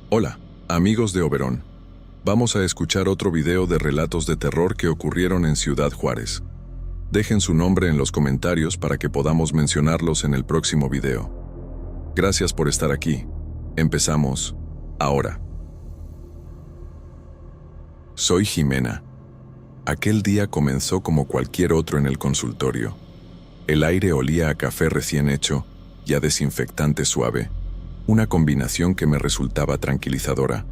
Hola, amigos de Oberón. Vamos a escuchar otro video de relatos de terror que ocurrieron en Ciudad Juárez. Dejen su nombre en los comentarios para que podamos mencionarlos en el próximo video. Gracias por estar aquí. Empezamos ahora. Soy Jimena. Aquel día comenzó como cualquier otro en el consultorio. El aire olía a café recién hecho y a desinfectante suave, una combinación que me resultaba tranquilizadora.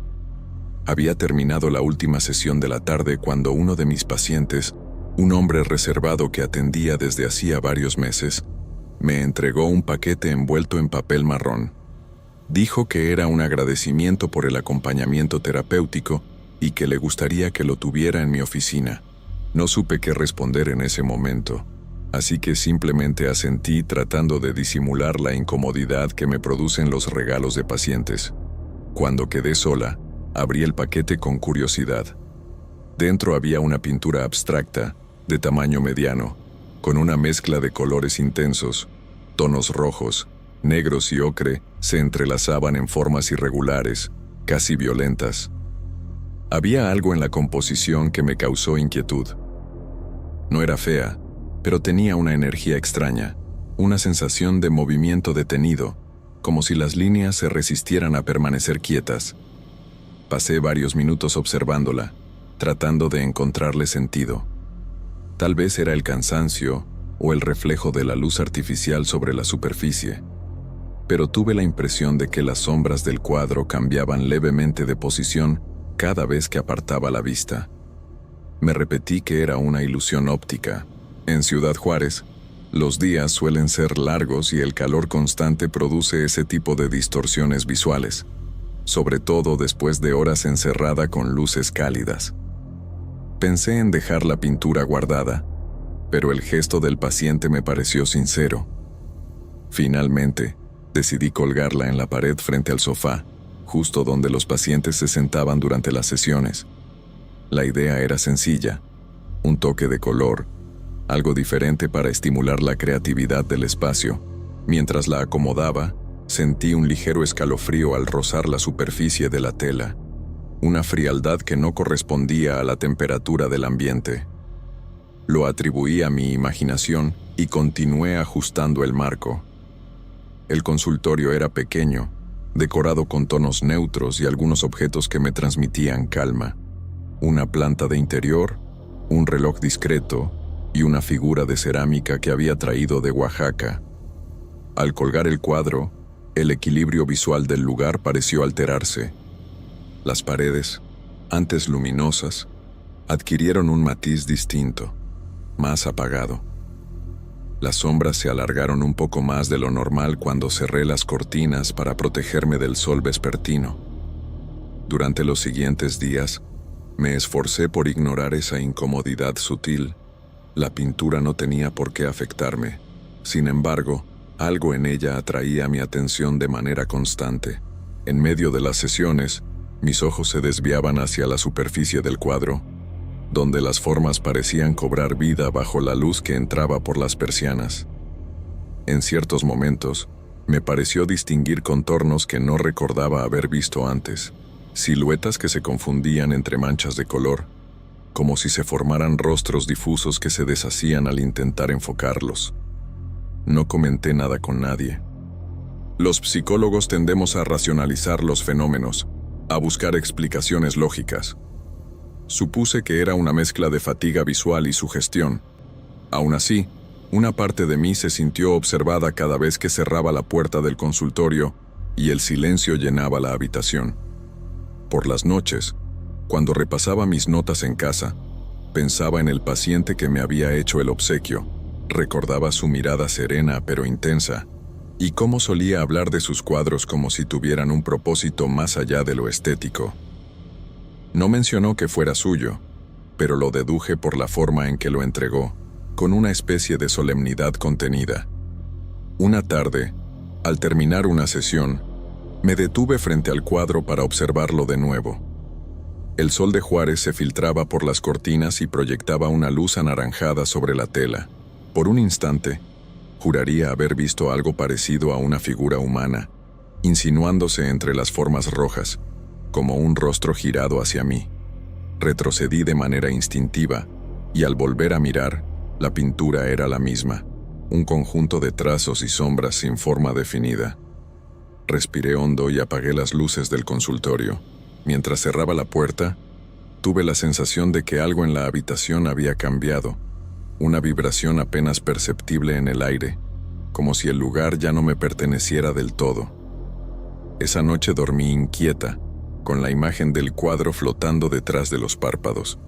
Había terminado la última sesión de la tarde cuando uno de mis pacientes, un hombre reservado que atendía desde hacía varios meses, me entregó un paquete envuelto en papel marrón. Dijo que era un agradecimiento por el acompañamiento terapéutico y que le gustaría que lo tuviera en mi oficina. No supe qué responder en ese momento, así que simplemente asentí tratando de disimular la incomodidad que me producen los regalos de pacientes. Cuando quedé sola, abrí el paquete con curiosidad. Dentro había una pintura abstracta, de tamaño mediano, con una mezcla de colores intensos, tonos rojos, negros y ocre se entrelazaban en formas irregulares, casi violentas. Había algo en la composición que me causó inquietud. No era fea, pero tenía una energía extraña, una sensación de movimiento detenido, como si las líneas se resistieran a permanecer quietas. Pasé varios minutos observándola, tratando de encontrarle sentido. Tal vez era el cansancio o el reflejo de la luz artificial sobre la superficie, pero tuve la impresión de que las sombras del cuadro cambiaban levemente de posición cada vez que apartaba la vista. Me repetí que era una ilusión óptica. En Ciudad Juárez, los días suelen ser largos y el calor constante produce ese tipo de distorsiones visuales, sobre todo después de horas encerrada con luces cálidas. Pensé en dejar la pintura guardada, pero el gesto del paciente me pareció sincero. Finalmente, decidí colgarla en la pared frente al sofá, justo donde los pacientes se sentaban durante las sesiones. La idea era sencilla, un toque de color, algo diferente para estimular la creatividad del espacio. Mientras la acomodaba, sentí un ligero escalofrío al rozar la superficie de la tela, una frialdad que no correspondía a la temperatura del ambiente. Lo atribuí a mi imaginación y continué ajustando el marco. El consultorio era pequeño, decorado con tonos neutros y algunos objetos que me transmitían calma. Una planta de interior, un reloj discreto y una figura de cerámica que había traído de Oaxaca. Al colgar el cuadro, el equilibrio visual del lugar pareció alterarse. Las paredes, antes luminosas, adquirieron un matiz distinto, más apagado. Las sombras se alargaron un poco más de lo normal cuando cerré las cortinas para protegerme del sol vespertino. Durante los siguientes días, me esforcé por ignorar esa incomodidad sutil. La pintura no tenía por qué afectarme. Sin embargo, algo en ella atraía mi atención de manera constante. En medio de las sesiones, mis ojos se desviaban hacia la superficie del cuadro, donde las formas parecían cobrar vida bajo la luz que entraba por las persianas. En ciertos momentos, me pareció distinguir contornos que no recordaba haber visto antes, siluetas que se confundían entre manchas de color, como si se formaran rostros difusos que se deshacían al intentar enfocarlos. No comenté nada con nadie. Los psicólogos tendemos a racionalizar los fenómenos, a buscar explicaciones lógicas. Supuse que era una mezcla de fatiga visual y sugestión. Aún así, una parte de mí se sintió observada cada vez que cerraba la puerta del consultorio y el silencio llenaba la habitación. Por las noches, cuando repasaba mis notas en casa, pensaba en el paciente que me había hecho el obsequio, recordaba su mirada serena pero intensa, y cómo solía hablar de sus cuadros como si tuvieran un propósito más allá de lo estético. No mencionó que fuera suyo, pero lo deduje por la forma en que lo entregó, con una especie de solemnidad contenida. Una tarde, al terminar una sesión, me detuve frente al cuadro para observarlo de nuevo. El sol de Juárez se filtraba por las cortinas y proyectaba una luz anaranjada sobre la tela. Por un instante, juraría haber visto algo parecido a una figura humana, insinuándose entre las formas rojas, como un rostro girado hacia mí. Retrocedí de manera instintiva, y al volver a mirar, la pintura era la misma, un conjunto de trazos y sombras sin forma definida. Respiré hondo y apagué las luces del consultorio. Mientras cerraba la puerta, tuve la sensación de que algo en la habitación había cambiado, una vibración apenas perceptible en el aire, como si el lugar ya no me perteneciera del todo. Esa noche dormí inquieta, con la imagen del cuadro flotando detrás de los párpados,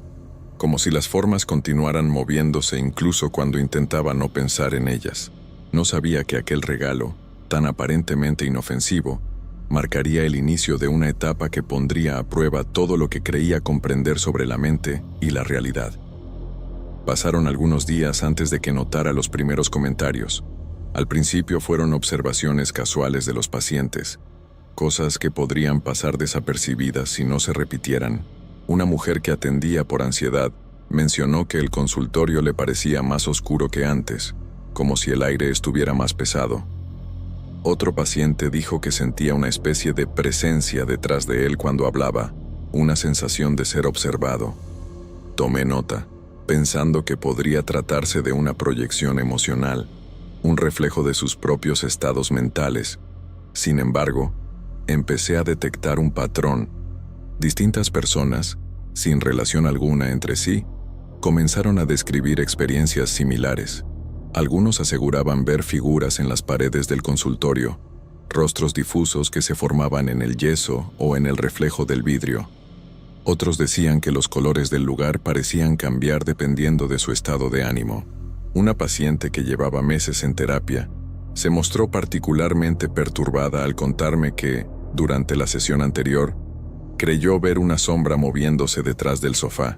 como si las formas continuaran moviéndose incluso cuando intentaba no pensar en ellas. No sabía que aquel regalo, tan aparentemente inofensivo, marcaría el inicio de una etapa que pondría a prueba todo lo que creía comprender sobre la mente y la realidad. Pasaron algunos días antes de que notara los primeros comentarios. Al principio fueron observaciones casuales de los pacientes, cosas que podrían pasar desapercibidas si no se repitieran. Una mujer que atendía por ansiedad mencionó que el consultorio le parecía más oscuro que antes, como si el aire estuviera más pesado. Otro paciente dijo que sentía una especie de presencia detrás de él cuando hablaba, una sensación de ser observado. Tomé nota, pensando que podría tratarse de una proyección emocional, un reflejo de sus propios estados mentales. Sin embargo, empecé a detectar un patrón. Distintas personas, sin relación alguna entre sí, comenzaron a describir experiencias similares. Algunos aseguraban ver figuras en las paredes del consultorio, rostros difusos que se formaban en el yeso o en el reflejo del vidrio. Otros decían que los colores del lugar parecían cambiar dependiendo de su estado de ánimo. Una paciente que llevaba meses en terapia se mostró particularmente perturbada al contarme que, durante la sesión anterior, creyó ver una sombra moviéndose detrás del sofá.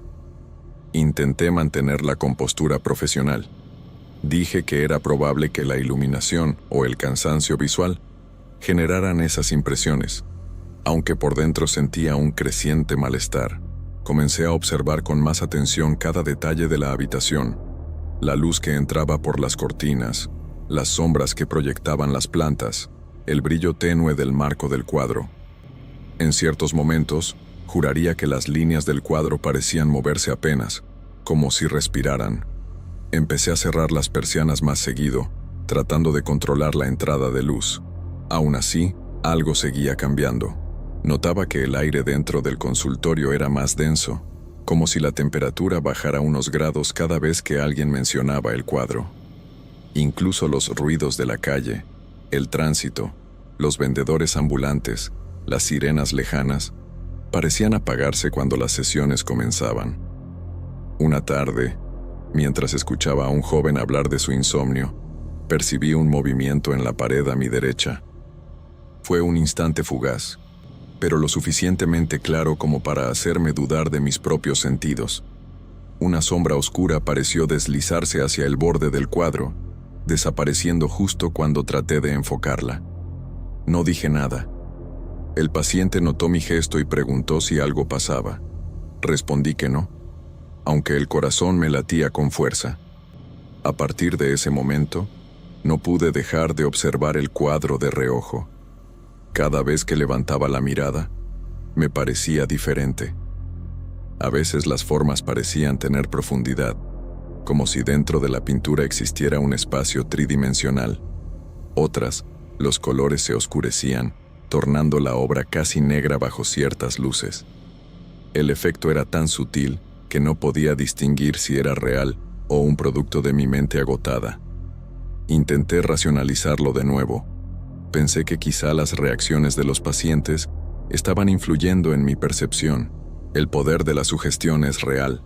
Intenté mantener la compostura profesional. Dije que era probable que la iluminación o el cansancio visual generaran esas impresiones, aunque por dentro sentía un creciente malestar. Comencé a observar con más atención cada detalle de la habitación, la luz que entraba por las cortinas, las sombras que proyectaban las plantas, el brillo tenue del marco del cuadro. En ciertos momentos, juraría que las líneas del cuadro parecían moverse apenas, como si respiraran. Empecé a cerrar las persianas más seguido, tratando de controlar la entrada de luz. Aún así, algo seguía cambiando. Notaba que el aire dentro del consultorio era más denso, como si la temperatura bajara unos grados cada vez que alguien mencionaba el cuadro. Incluso los ruidos de la calle, el tránsito, los vendedores ambulantes, las sirenas lejanas, parecían apagarse cuando las sesiones comenzaban. Una tarde, mientras escuchaba a un joven hablar de su insomnio, percibí un movimiento en la pared a mi derecha. Fue un instante fugaz, pero lo suficientemente claro como para hacerme dudar de mis propios sentidos. Una sombra oscura pareció deslizarse hacia el borde del cuadro, desapareciendo justo cuando traté de enfocarla. No dije nada. El paciente notó mi gesto y preguntó si algo pasaba. Respondí que no, aunque el corazón me latía con fuerza. A partir de ese momento, no pude dejar de observar el cuadro de reojo. Cada vez que levantaba la mirada, me parecía diferente. A veces las formas parecían tener profundidad, como si dentro de la pintura existiera un espacio tridimensional. Otras, los colores se oscurecían, tornando la obra casi negra bajo ciertas luces. El efecto era tan sutil que no podía distinguir si era real o un producto de mi mente agotada. Intenté racionalizarlo de nuevo. Pensé que quizá las reacciones de los pacientes estaban influyendo en mi percepción. El poder de la sugestión es real,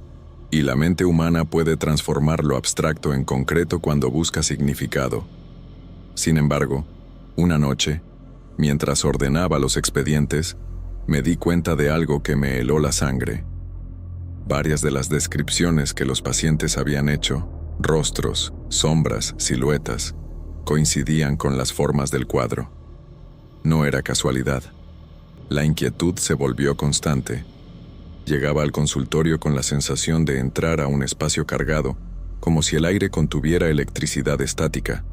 y la mente humana puede transformar lo abstracto en concreto cuando busca significado. Sin embargo, una noche, mientras ordenaba los expedientes, me di cuenta de algo que me heló la sangre. Varias de las descripciones que los pacientes habían hecho, rostros, sombras, siluetas, coincidían con las formas del cuadro. No era casualidad. La inquietud se volvió constante. Llegaba al consultorio con la sensación de entrar a un espacio cargado, como si el aire contuviera electricidad estática.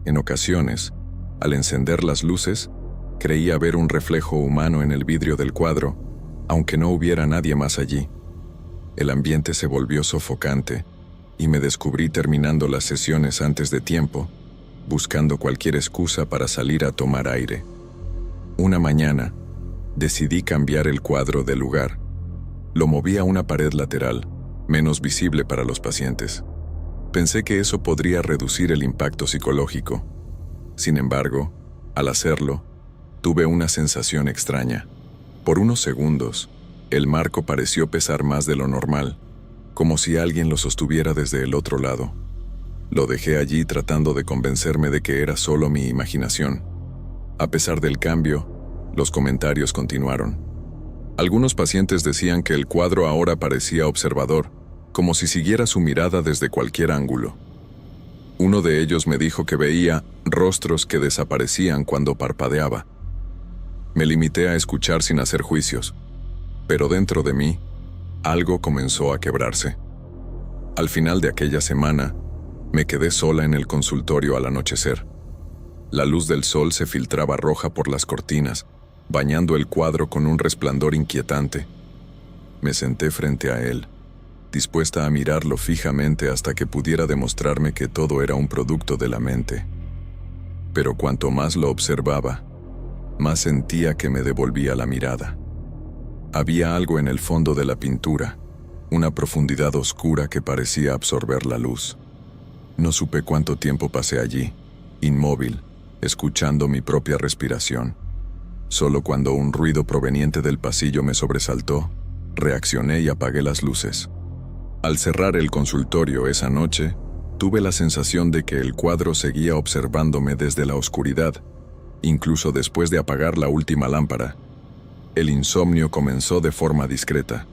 En ocasiones, al encender las luces, Creía ver un reflejo humano en el vidrio del cuadro, aunque no hubiera nadie más allí. El ambiente se volvió sofocante y me descubrí terminando las sesiones antes de tiempo, buscando cualquier excusa para salir a tomar aire. Una mañana, decidí cambiar el cuadro de lugar. Lo moví a una pared lateral, menos visible para los pacientes. Pensé que eso podría reducir el impacto psicológico. Sin embargo, al hacerlo, tuve una sensación extraña. Por unos segundos, el marco pareció pesar más de lo normal, como si alguien lo sostuviera desde el otro lado. Lo dejé allí tratando de convencerme de que era solo mi imaginación. A pesar del cambio, los comentarios continuaron. Algunos pacientes decían que el cuadro ahora parecía observador, como si siguiera su mirada desde cualquier ángulo. Uno de ellos me dijo que veía rostros que desaparecían cuando parpadeaba. Me limité a escuchar sin hacer juicios, pero dentro de mí, algo comenzó a quebrarse. Al final de aquella semana, me quedé sola en el consultorio al anochecer. La luz del sol se filtraba roja por las cortinas, bañando el cuadro con un resplandor inquietante. Me senté frente a él, dispuesta a mirarlo fijamente hasta que pudiera demostrarme que todo era un producto de la mente. Pero cuanto más lo observaba, más sentía que me devolvía la mirada. Había algo en el fondo de la pintura, una profundidad oscura que parecía absorber la luz. No supe cuánto tiempo pasé allí, inmóvil, escuchando mi propia respiración. Solo cuando un ruido proveniente del pasillo me sobresaltó, reaccioné y apagué las luces. Al cerrar el consultorio esa noche, tuve la sensación de que el cuadro seguía observándome desde la oscuridad, incluso después de apagar la última lámpara. El insomnio comenzó de forma discreta.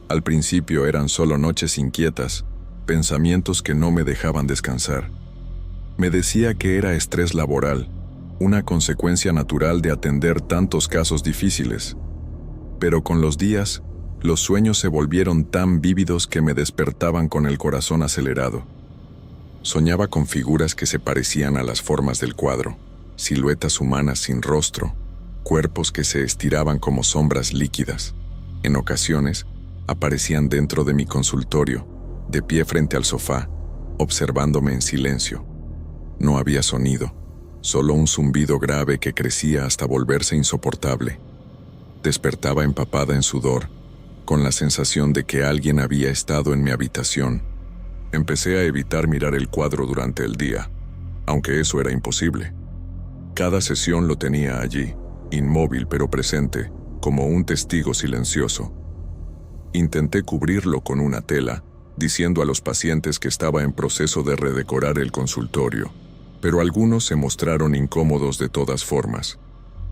Al principio eran solo noches inquietas, pensamientos que no me dejaban descansar. Me decía que era estrés laboral, una consecuencia natural de atender tantos casos difíciles. Pero con los días, los sueños se volvieron tan vívidos que me despertaban con el corazón acelerado. Soñaba con figuras que se parecían a las formas del cuadro, siluetas humanas sin rostro, cuerpos que se estiraban como sombras líquidas. En ocasiones, aparecían dentro de mi consultorio, de pie frente al sofá, observándome en silencio. No había sonido, solo un zumbido grave que crecía hasta volverse insoportable. Despertaba empapada en sudor, con la sensación de que alguien había estado en mi habitación. Empecé a evitar mirar el cuadro durante el día, aunque eso era imposible. Cada sesión lo tenía allí, inmóvil pero presente, como un testigo silencioso. Intenté cubrirlo con una tela, diciendo a los pacientes que estaba en proceso de redecorar el consultorio, pero algunos se mostraron incómodos de todas formas.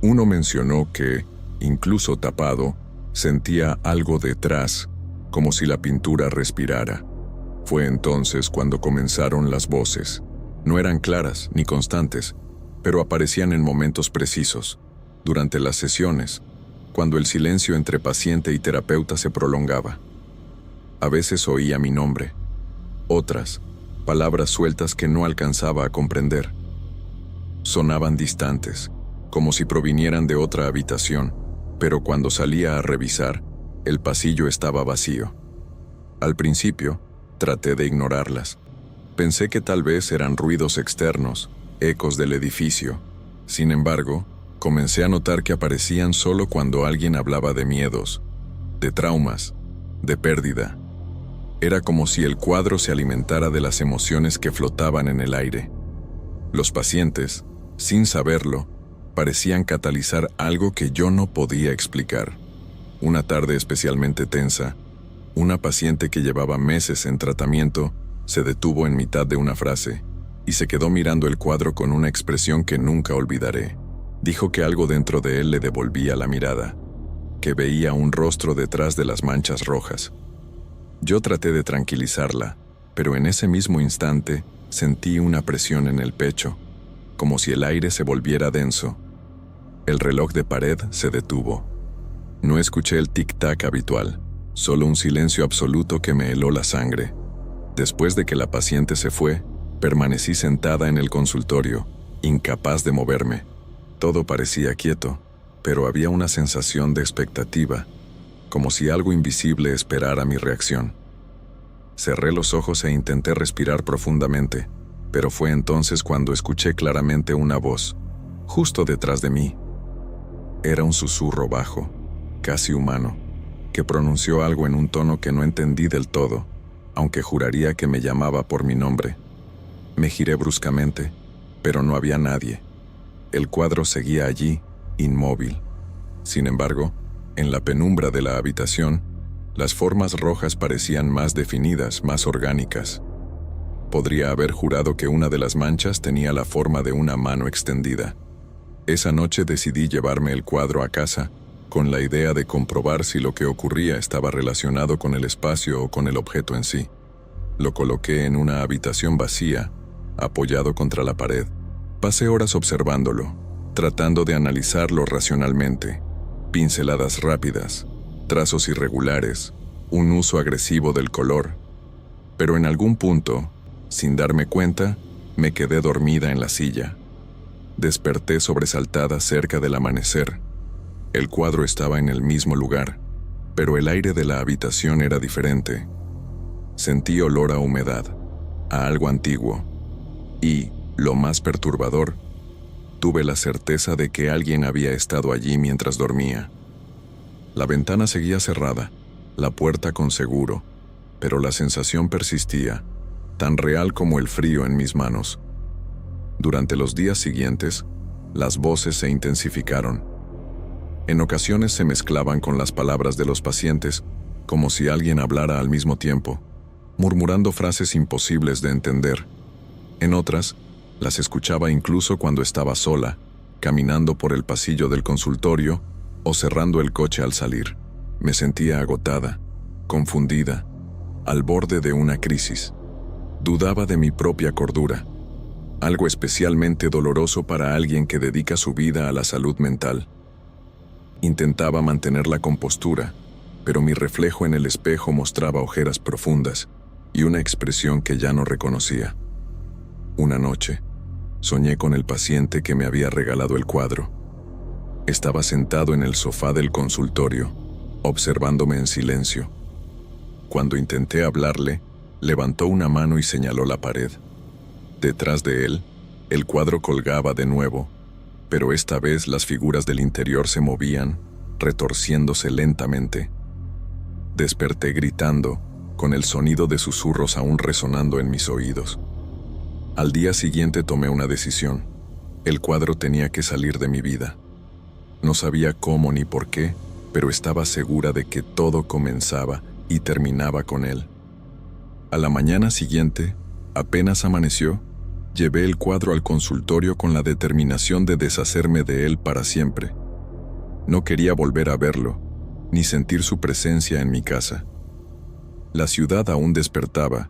Uno mencionó que, incluso tapado, sentía algo detrás, como si la pintura respirara. Fue entonces cuando comenzaron las voces. No eran claras ni constantes, pero aparecían en momentos precisos, durante las sesiones, cuando el silencio entre paciente y terapeuta se prolongaba. A veces oía mi nombre, otras, palabras sueltas que no alcanzaba a comprender. Sonaban distantes, como si provinieran de otra habitación, pero cuando salía a revisar, el pasillo estaba vacío. Al principio, traté de ignorarlas. Pensé que tal vez eran ruidos externos, ecos del edificio. Sin embargo, comencé a notar que aparecían solo cuando alguien hablaba de miedos, de traumas, de pérdida. Era como si el cuadro se alimentara de las emociones que flotaban en el aire. Los pacientes, sin saberlo, parecían catalizar algo que yo no podía explicar. Una tarde especialmente tensa, una paciente que llevaba meses en tratamiento se detuvo en mitad de una frase y se quedó mirando el cuadro con una expresión que nunca olvidaré. Dijo que algo dentro de él le devolvía la mirada, que veía un rostro detrás de las manchas rojas. Yo traté de tranquilizarla, pero en ese mismo instante sentí una presión en el pecho, como si el aire se volviera denso. El reloj de pared se detuvo. No escuché el tic-tac habitual, solo un silencio absoluto que me heló la sangre. Después de que la paciente se fue, permanecí sentada en el consultorio, incapaz de moverme. Todo parecía quieto, pero había una sensación de expectativa, como si algo invisible esperara mi reacción. Cerré los ojos e intenté respirar profundamente, pero fue entonces cuando escuché claramente una voz, justo detrás de mí. Era un susurro bajo, casi humano, que pronunció algo en un tono que no entendí del todo, aunque juraría que me llamaba por mi nombre. Me giré bruscamente, pero no había nadie. El cuadro seguía allí, inmóvil. Sin embargo, en la penumbra de la habitación, las formas rojas parecían más definidas, más orgánicas. Podría haber jurado que una de las manchas tenía la forma de una mano extendida. Esa noche decidí llevarme el cuadro a casa, con la idea de comprobar si lo que ocurría estaba relacionado con el espacio o con el objeto en sí. Lo coloqué en una habitación vacía, apoyado contra la pared. Pasé horas observándolo, tratando de analizarlo racionalmente. Pinceladas rápidas, trazos irregulares, un uso agresivo del color. Pero en algún punto, sin darme cuenta, me quedé dormida en la silla. Desperté sobresaltada cerca del amanecer. El cuadro estaba en el mismo lugar, pero el aire de la habitación era diferente. Sentí olor a humedad, a algo antiguo, y, lo más perturbador, tuve la certeza de que alguien había estado allí mientras dormía. La ventana seguía cerrada, la puerta con seguro, pero la sensación persistía, tan real como el frío en mis manos. Durante los días siguientes, las voces se intensificaron. En ocasiones se mezclaban con las palabras de los pacientes, como si alguien hablara al mismo tiempo, murmurando frases imposibles de entender. En otras, las escuchaba incluso cuando estaba sola, caminando por el pasillo del consultorio o cerrando el coche al salir. Me sentía agotada, confundida, al borde de una crisis. Dudaba de mi propia cordura, algo especialmente doloroso para alguien que dedica su vida a la salud mental. Intentaba mantener la compostura, pero mi reflejo en el espejo mostraba ojeras profundas y una expresión que ya no reconocía. Una noche, soñé con el paciente que me había regalado el cuadro. Estaba sentado en el sofá del consultorio, observándome en silencio. Cuando intenté hablarle, levantó una mano y señaló la pared. Detrás de él, el cuadro colgaba de nuevo, pero esta vez las figuras del interior se movían, retorciéndose lentamente. Desperté gritando, con el sonido de susurros aún resonando en mis oídos. Al día siguiente tomé una decisión. El cuadro tenía que salir de mi vida. No sabía cómo ni por qué, pero estaba segura de que todo comenzaba y terminaba con él. A la mañana siguiente, apenas amaneció, llevé el cuadro al consultorio con la determinación de deshacerme de él para siempre. No quería volver a verlo, ni sentir su presencia en mi casa. La ciudad aún despertaba,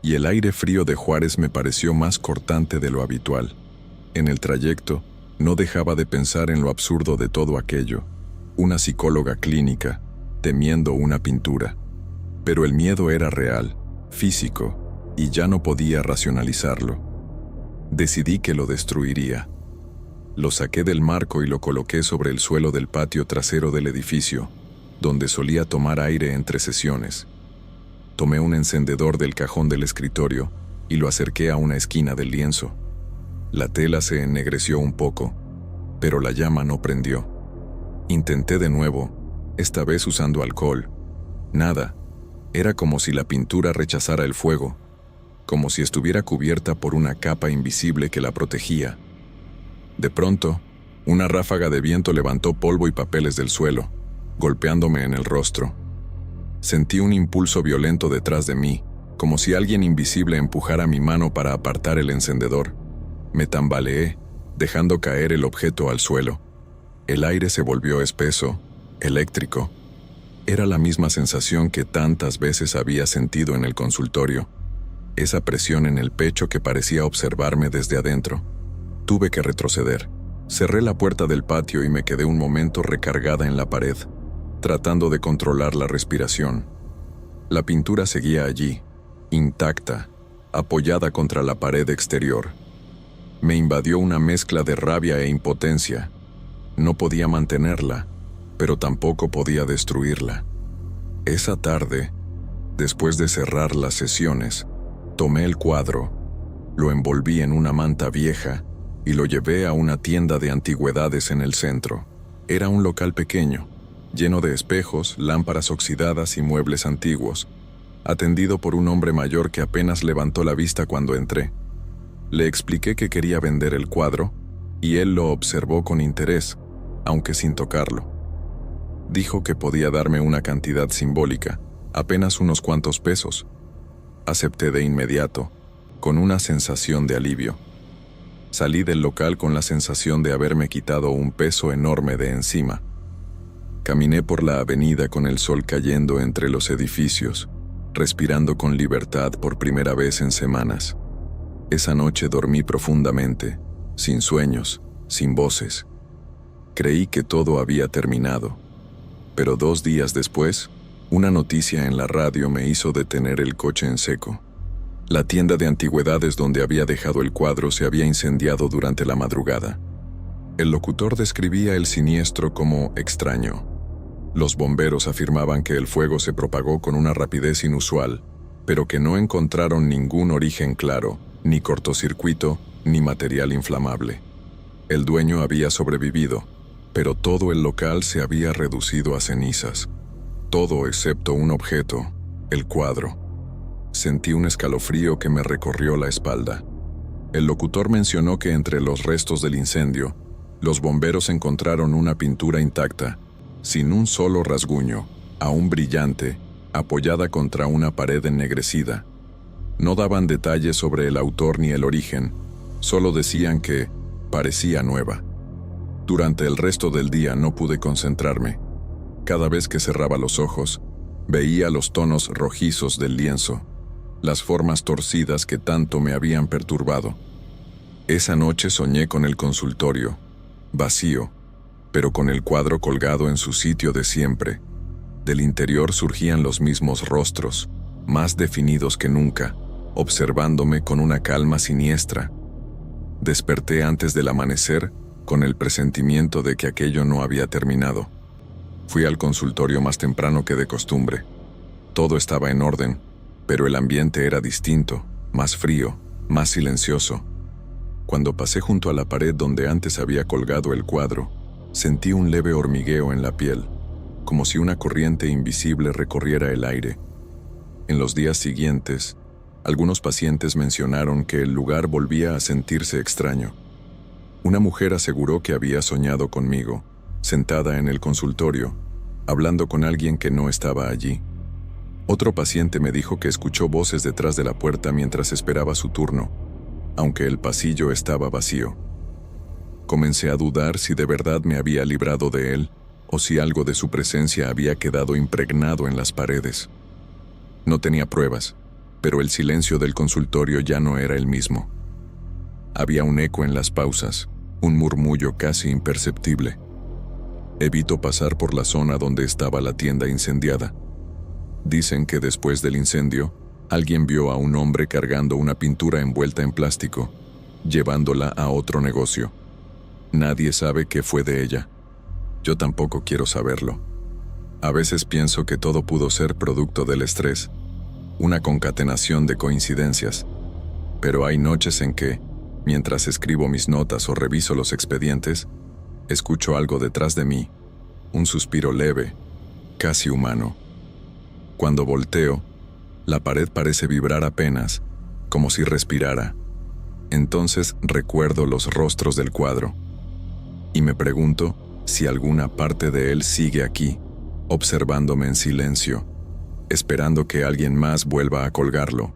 y el aire frío de Juárez me pareció más cortante de lo habitual. En el trayecto, no dejaba de pensar en lo absurdo de todo aquello. Una psicóloga clínica, temiendo una pintura. Pero el miedo era real, físico, y ya no podía racionalizarlo. Decidí que lo destruiría. Lo saqué del marco y lo coloqué sobre el suelo del patio trasero del edificio, donde solía tomar aire entre sesiones. Tomé un encendedor del cajón del escritorio y lo acerqué a una esquina del lienzo. La tela se ennegreció un poco, pero la llama no prendió. Intenté de nuevo, esta vez usando alcohol. Nada. Era como si la pintura rechazara el fuego, como si estuviera cubierta por una capa invisible que la protegía. De pronto, una ráfaga de viento levantó polvo y papeles del suelo, golpeándome en el rostro. Sentí un impulso violento detrás de mí, como si alguien invisible empujara mi mano para apartar el encendedor. Me tambaleé, dejando caer el objeto al suelo. El aire se volvió espeso, eléctrico. Era la misma sensación que tantas veces había sentido en el consultorio. Esa presión en el pecho que parecía observarme desde adentro. Tuve que retroceder. Cerré la puerta del patio y me quedé un momento recargada en la pared, tratando de controlar la respiración. La pintura seguía allí, intacta, apoyada contra la pared exterior. Me invadió una mezcla de rabia e impotencia. No podía mantenerla, pero tampoco podía destruirla. Esa tarde, después de cerrar las sesiones, tomé el cuadro, lo envolví en una manta vieja y lo llevé a una tienda de antigüedades en el centro. Era un local pequeño, lleno de espejos, lámparas oxidadas y muebles antiguos, atendido por un hombre mayor que apenas levantó la vista cuando entré. Le expliqué que quería vender el cuadro, y él lo observó con interés, aunque sin tocarlo. Dijo que podía darme una cantidad simbólica, apenas unos cuantos pesos. Acepté de inmediato, con una sensación de alivio. Salí del local con la sensación de haberme quitado un peso enorme de encima. Caminé por la avenida con el sol cayendo entre los edificios, respirando con libertad por primera vez en semanas. Esa noche dormí profundamente, sin sueños, sin voces. Creí que todo había terminado, pero 2 días después, una noticia en la radio me hizo detener el coche en seco. La tienda de antigüedades donde había dejado el cuadro se había incendiado durante la madrugada. El locutor describía el siniestro como extraño. Los bomberos afirmaban que el fuego se propagó con una rapidez inusual, pero que no encontraron ningún origen claro, ni cortocircuito, ni material inflamable. El dueño había sobrevivido, pero todo el local se había reducido a cenizas. Todo excepto un objeto, el cuadro. Sentí un escalofrío que me recorrió la espalda. El locutor mencionó que entre los restos del incendio, los bomberos encontraron una pintura intacta, sin un solo rasguño, aún brillante, apoyada contra una pared ennegrecida. No daban detalles sobre el autor ni el origen, solo decían que parecía nueva. Durante el resto del día no pude concentrarme. Cada vez que cerraba los ojos, veía los tonos rojizos del lienzo, las formas torcidas que tanto me habían perturbado. Esa noche soñé con el consultorio, vacío, pero con el cuadro colgado en su sitio de siempre. Del interior surgían los mismos rostros, más definidos que nunca, observándome con una calma siniestra. Desperté antes del amanecer con el presentimiento de que aquello no había terminado. Fui al consultorio más temprano que de costumbre. Todo estaba en orden, pero el ambiente era distinto, más frío, más silencioso. Cuando pasé junto a la pared donde antes había colgado el cuadro, sentí un leve hormigueo en la piel, como si una corriente invisible recorriera el aire. En los días siguientes, algunos pacientes mencionaron que el lugar volvía a sentirse extraño. Una mujer aseguró que había soñado conmigo, sentada en el consultorio, hablando con alguien que no estaba allí. Otro paciente me dijo que escuchó voces detrás de la puerta mientras esperaba su turno, aunque el pasillo estaba vacío. Comencé a dudar si de verdad me había librado de él o si algo de su presencia había quedado impregnado en las paredes. No tenía pruebas, pero el silencio del consultorio ya no era el mismo. Había un eco en las pausas, un murmullo casi imperceptible. Evito pasar por la zona donde estaba la tienda incendiada. Dicen que después del incendio, alguien vio a un hombre cargando una pintura envuelta en plástico, llevándola a otro negocio. Nadie sabe qué fue de ella. Yo tampoco quiero saberlo. A veces pienso que todo pudo ser producto del estrés, una concatenación de coincidencias, pero hay noches en que, mientras escribo mis notas o reviso los expedientes, escucho algo detrás de mí, un suspiro leve, casi humano. Cuando volteo, la pared parece vibrar apenas, como si respirara. Entonces recuerdo los rostros del cuadro, y me pregunto si alguna parte de él sigue aquí, observándome en silencio, esperando que alguien más vuelva a colgarlo.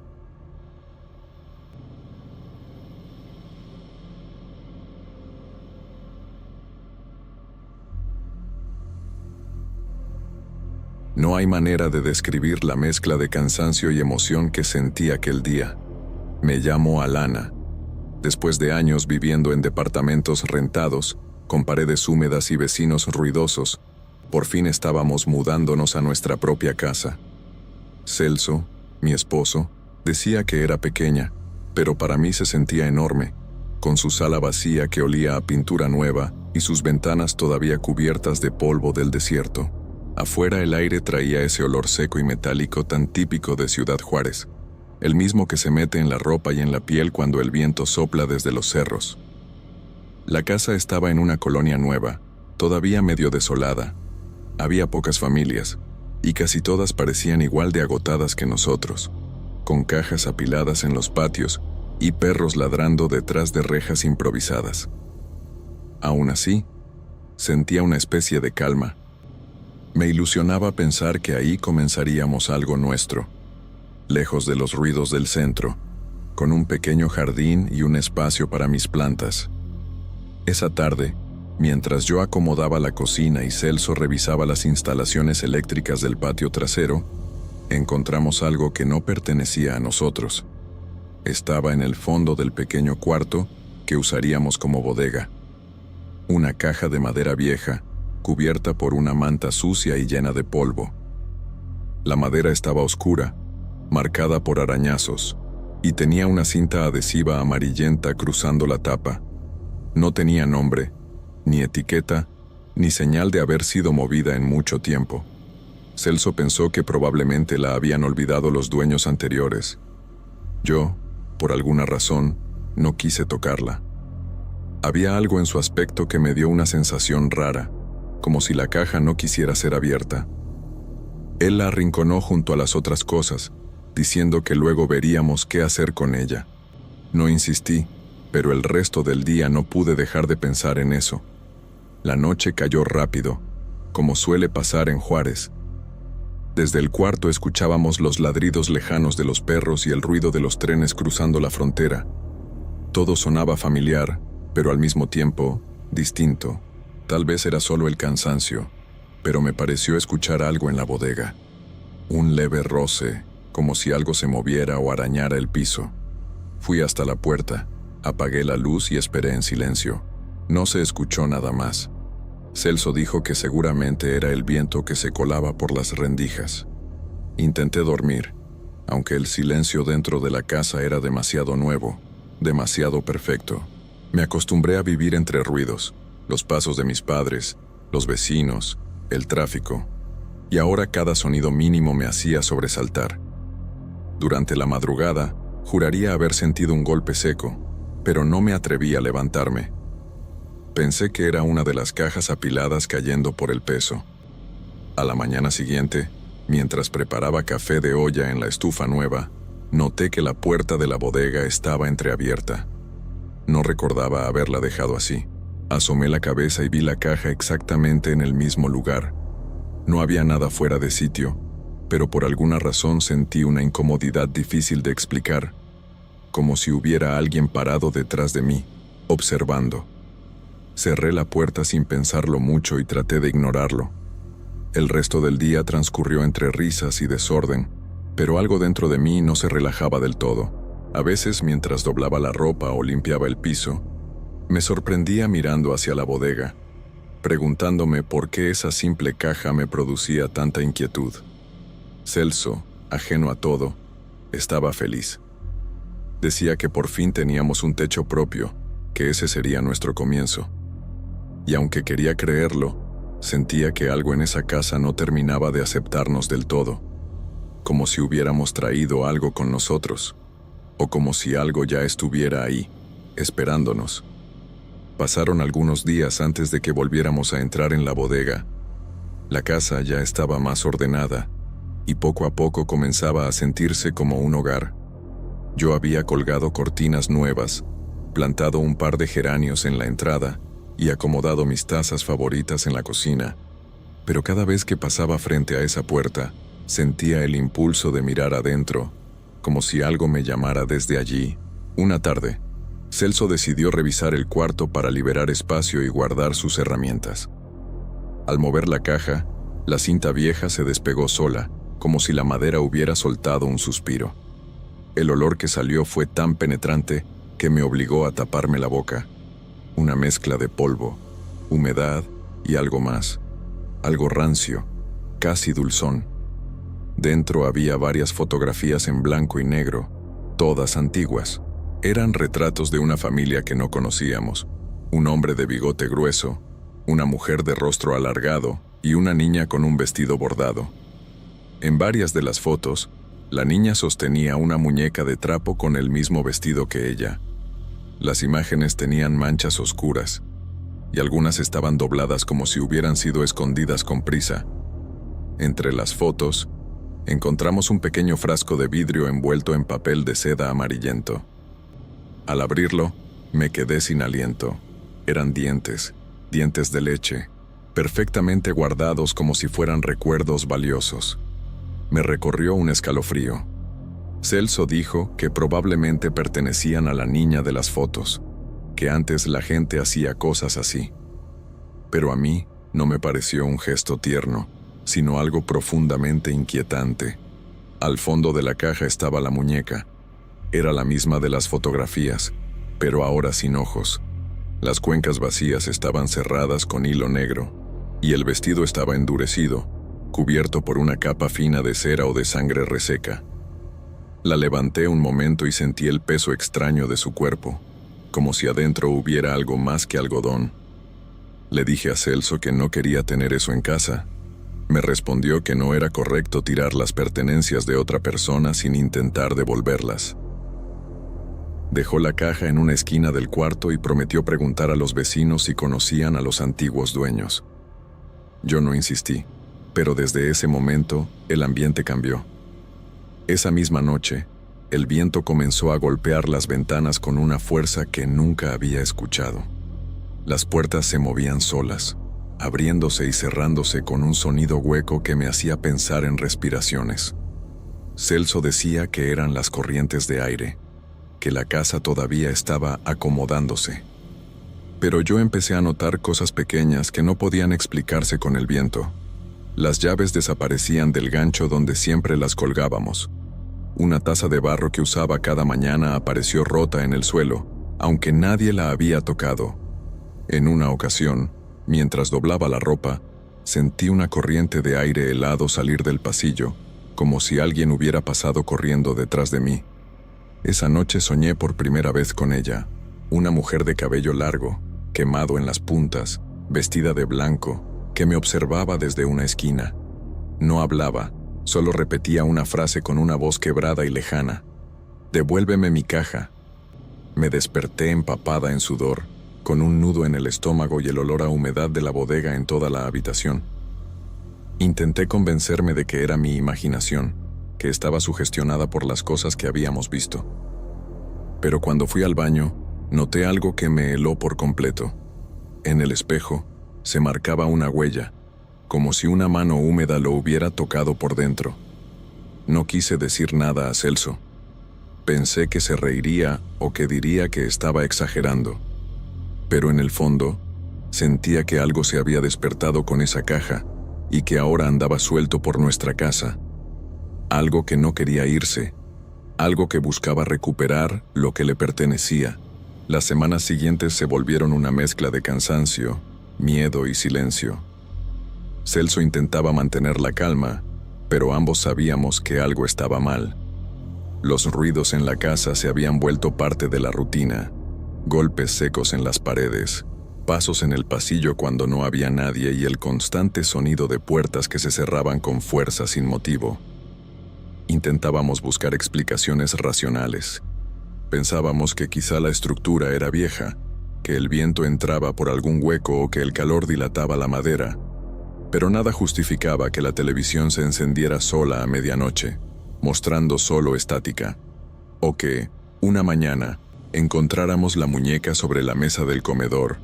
No hay manera de describir la mezcla de cansancio y emoción que sentí aquel día. Me llamo Alana. Después de años viviendo en departamentos rentados, con paredes húmedas y vecinos ruidosos, por fin estábamos mudándonos a nuestra propia casa. Celso, mi esposo, decía que era pequeña, pero para mí se sentía enorme. con su sala vacía que olía a pintura nueva y sus ventanas todavía cubiertas de polvo del desierto. Afuera el aire traía ese olor seco y metálico tan típico de Ciudad Juárez, el mismo que se mete en la ropa y en la piel cuando el viento sopla desde los cerros. La casa estaba en una colonia nueva, todavía medio desolada. Había pocas familias, y casi todas parecían igual de agotadas que nosotros, con cajas apiladas en los patios y perros ladrando detrás de rejas improvisadas. Aún así, sentía una especie de calma. Me ilusionaba pensar que ahí comenzaríamos algo nuestro, lejos de los ruidos del centro, con un pequeño jardín y un espacio para mis plantas. Esa tarde, mientras yo acomodaba la cocina y Celso revisaba las instalaciones eléctricas del patio trasero, encontramos algo que no pertenecía a nosotros. Estaba en el fondo del pequeño cuarto que usaríamos como bodega. Una caja de madera vieja, cubierta por una manta sucia y llena de polvo. La madera estaba oscura, marcada por arañazos, y tenía una cinta adhesiva amarillenta cruzando la tapa. No tenía nombre, ni etiqueta, ni señal de haber sido movida en mucho tiempo. Celso pensó que probablemente la habían olvidado los dueños anteriores. Yo, por alguna razón, no quise tocarla. Había algo en su aspecto que me dio una sensación rara, como si la caja no quisiera ser abierta. Él la arrinconó junto a las otras cosas, diciendo que luego veríamos qué hacer con ella. No insistí, pero el resto del día no pude dejar de pensar en eso. La noche cayó rápido, como suele pasar en Juárez. Desde el cuarto escuchábamos los ladridos lejanos de los perros y el ruido de los trenes cruzando la frontera. Todo sonaba familiar, pero al mismo tiempo, distinto. Tal vez era solo el cansancio, pero me pareció escuchar algo en la bodega. Un leve roce, como si algo se moviera o arañara el piso. Fui hasta la puerta, apagué la luz y esperé en silencio. No se escuchó nada más. Celso dijo que seguramente era el viento que se colaba por las rendijas. Intenté dormir, aunque el silencio dentro de la casa era demasiado nuevo, demasiado perfecto. Me acostumbré a vivir entre ruidos, los pasos de mis padres, los vecinos, el tráfico, y ahora cada sonido mínimo me hacía sobresaltar. Durante la madrugada, juraría haber sentido un golpe seco, pero no me atreví a levantarme. Pensé que era una de las cajas apiladas cayendo por el peso. A la mañana siguiente, mientras preparaba café de olla en la estufa nueva, noté que la puerta de la bodega estaba entreabierta. No recordaba haberla dejado así. Asomé la cabeza y vi la caja exactamente en el mismo lugar. No había nada fuera de sitio, pero por alguna razón sentí una incomodidad difícil de explicar, como si hubiera alguien parado detrás de mí, observando. Cerré la puerta sin pensarlo mucho y traté de ignorarlo. El resto del día transcurrió entre risas y desorden, pero algo dentro de mí no se relajaba del todo. A veces, mientras doblaba la ropa o limpiaba el piso, me sorprendía mirando hacia la bodega, preguntándome por qué esa simple caja me producía tanta inquietud. Celso, ajeno a todo, estaba feliz. Decía que por fin teníamos un techo propio, que ese sería nuestro comienzo. Y aunque quería creerlo, sentía que algo en esa casa no terminaba de aceptarnos del todo, como si hubiéramos traído algo con nosotros, o como si algo ya estuviera ahí, esperándonos. Pasaron algunos días antes de que volviéramos a entrar en la bodega. La casa ya estaba más ordenada, y poco a poco comenzaba a sentirse como un hogar. Yo había colgado cortinas nuevas, plantado un par de geranios en la entrada y acomodado mis tazas favoritas en la cocina, pero cada vez que pasaba frente a esa puerta, sentía el impulso de mirar adentro, como si algo me llamara desde allí. Una tarde, Celso decidió revisar el cuarto para liberar espacio y guardar sus herramientas. Al mover la caja, la cinta vieja se despegó sola, como si la madera hubiera soltado un suspiro. El olor que salió fue tan penetrante que me obligó a taparme la boca. Una mezcla de polvo, humedad y algo más, algo rancio, casi dulzón. Dentro había varias fotografías en blanco y negro, todas antiguas. Eran retratos de una familia que no conocíamos, un hombre de bigote grueso, una mujer de rostro alargado y una niña con un vestido bordado. En varias de las fotos, la niña sostenía una muñeca de trapo con el mismo vestido que ella. Las imágenes tenían manchas oscuras, y algunas estaban dobladas como si hubieran sido escondidas con prisa. Entre las fotos, encontramos un pequeño frasco de vidrio envuelto en papel de seda amarillento. Al abrirlo, me quedé sin aliento. Eran dientes de leche, perfectamente guardados como si fueran recuerdos valiosos. Me recorrió un escalofrío. Celso dijo que probablemente pertenecían a la niña de las fotos, que antes la gente hacía cosas así. Pero a mí no me pareció un gesto tierno, sino algo profundamente inquietante. Al fondo de la caja estaba la muñeca. Era la misma de las fotografías, pero ahora sin ojos. Las cuencas vacías estaban cerradas con hilo negro, y el vestido estaba endurecido, cubierto por una capa fina de cera o de sangre reseca. La levanté un momento y sentí el peso extraño de su cuerpo, como si adentro hubiera algo más que algodón. Le dije a Celso que no quería tener eso en casa. Me respondió que no era correcto tirar las pertenencias de otra persona sin intentar devolverlas. Dejó la caja en una esquina del cuarto y prometió preguntar a los vecinos si conocían a los antiguos dueños. Yo no insistí, pero desde ese momento el ambiente cambió. Esa misma noche, el viento comenzó a golpear las ventanas con una fuerza que nunca había escuchado. Las puertas se movían solas, abriéndose y cerrándose con un sonido hueco que me hacía pensar en respiraciones. Celso decía que eran las corrientes de aire, que la casa todavía estaba acomodándose. Pero yo empecé a notar cosas pequeñas que no podían explicarse con el viento. Las llaves desaparecían del gancho donde siempre las colgábamos. Una taza de barro que usaba cada mañana apareció rota en el suelo, aunque nadie la había tocado. En una ocasión, mientras doblaba la ropa, sentí una corriente de aire helado salir del pasillo, como si alguien hubiera pasado corriendo detrás de mí. Esa noche soñé por primera vez con ella, una mujer de cabello largo, quemado en las puntas, vestida de blanco, que me observaba desde una esquina. No hablaba, solo repetía una frase con una voz quebrada y lejana. «Devuélveme mi caja». Me desperté empapada en sudor, con un nudo en el estómago y el olor a humedad de la bodega en toda la habitación. Intenté convencerme de que era mi imaginación, que estaba sugestionada por las cosas que habíamos visto. Pero cuando fui al baño, noté algo que me heló por completo. En el espejo, se marcaba una huella, como si una mano húmeda lo hubiera tocado por dentro. No quise decir nada a Celso. Pensé que se reiría o que diría que estaba exagerando. Pero en el fondo, sentía que algo se había despertado con esa caja y que ahora andaba suelto por nuestra casa. Algo que no quería irse, algo que buscaba recuperar lo que le pertenecía. Las semanas siguientes se volvieron una mezcla de cansancio, miedo y silencio. Celso intentaba mantener la calma, pero ambos sabíamos que algo estaba mal. Los ruidos en la casa se habían vuelto parte de la rutina, golpes secos en las paredes, pasos en el pasillo cuando no había nadie y el constante sonido de puertas que se cerraban con fuerza sin motivo. Intentábamos buscar explicaciones racionales. Pensábamos que quizá la estructura era vieja, que el viento entraba por algún hueco o que el calor dilataba la madera, pero nada justificaba que la televisión se encendiera sola a medianoche, mostrando solo estática, o que, una mañana, encontráramos la muñeca sobre la mesa del comedor,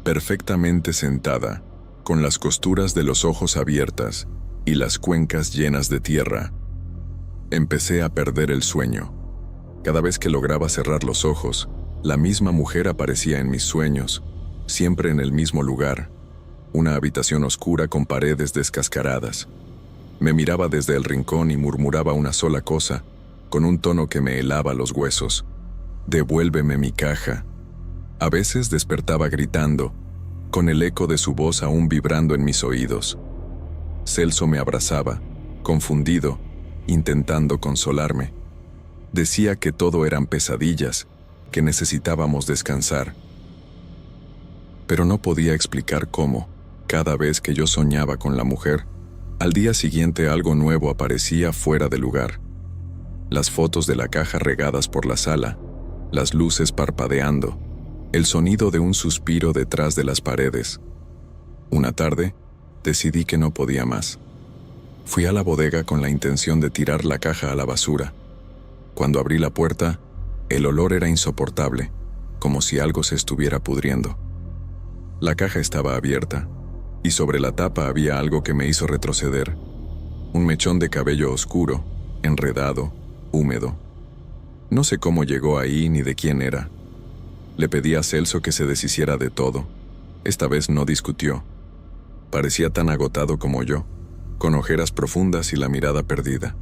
perfectamente sentada, con las costuras de los ojos abiertas y las cuencas llenas de tierra. Empecé a perder el sueño. Cada vez que lograba cerrar los ojos, la misma mujer aparecía en mis sueños, siempre en el mismo lugar, una habitación oscura con paredes descascaradas. Me miraba desde el rincón y murmuraba una sola cosa, con un tono que me helaba los huesos: «Devuélveme mi caja». A veces despertaba gritando, con el eco de su voz aún vibrando en mis oídos. Celso me abrazaba, confundido, intentando consolarme. Decía que todo eran pesadillas, que necesitábamos descansar. Pero no podía explicar cómo, cada vez que yo soñaba con la mujer, al día siguiente algo nuevo aparecía fuera de lugar. Las fotos de la caja regadas por la sala, las luces parpadeando, el sonido de un suspiro detrás de las paredes. Una tarde, decidí que no podía más. Fui a la bodega con la intención de tirar la caja a la basura. Cuando abrí la puerta, el olor era insoportable, como si algo se estuviera pudriendo. La caja estaba abierta, y sobre la tapa había algo que me hizo retroceder. Un mechón de cabello oscuro, enredado, húmedo. No sé cómo llegó ahí ni de quién era. Le pedí a Celso que se deshiciera de todo. Esta vez no discutió. Parecía tan agotado como yo, con ojeras profundas y la mirada perdida.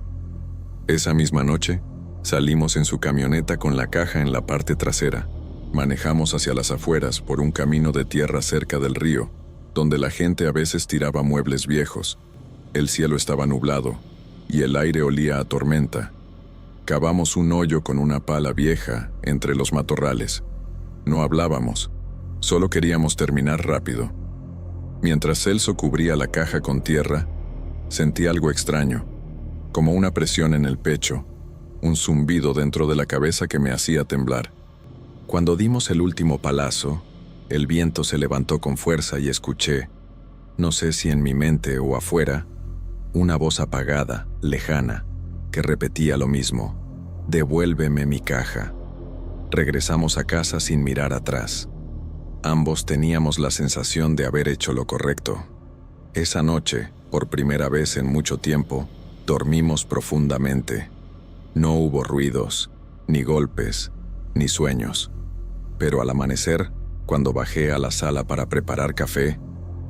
Esa misma noche, salimos en su camioneta con la caja en la parte trasera. Manejamos hacia las afueras por un camino de tierra cerca del río, donde la gente a veces tiraba muebles viejos. El cielo estaba nublado y el aire olía a tormenta. Cavamos un hoyo con una pala vieja entre los matorrales. No hablábamos, solo queríamos terminar rápido. Mientras Celso cubría la caja con tierra, sentí algo extraño, como una presión en el pecho, un zumbido dentro de la cabeza que me hacía temblar. Cuando dimos el último palazo, el viento se levantó con fuerza y escuché, no sé si en mi mente o afuera, una voz apagada, lejana, que repetía lo mismo: «Devuélveme mi caja». Regresamos a casa sin mirar atrás. Ambos teníamos la sensación de haber hecho lo correcto. Esa noche, por primera vez en mucho tiempo, dormimos profundamente. No hubo ruidos, ni golpes, ni sueños. Pero al amanecer, cuando bajé a la sala para preparar café,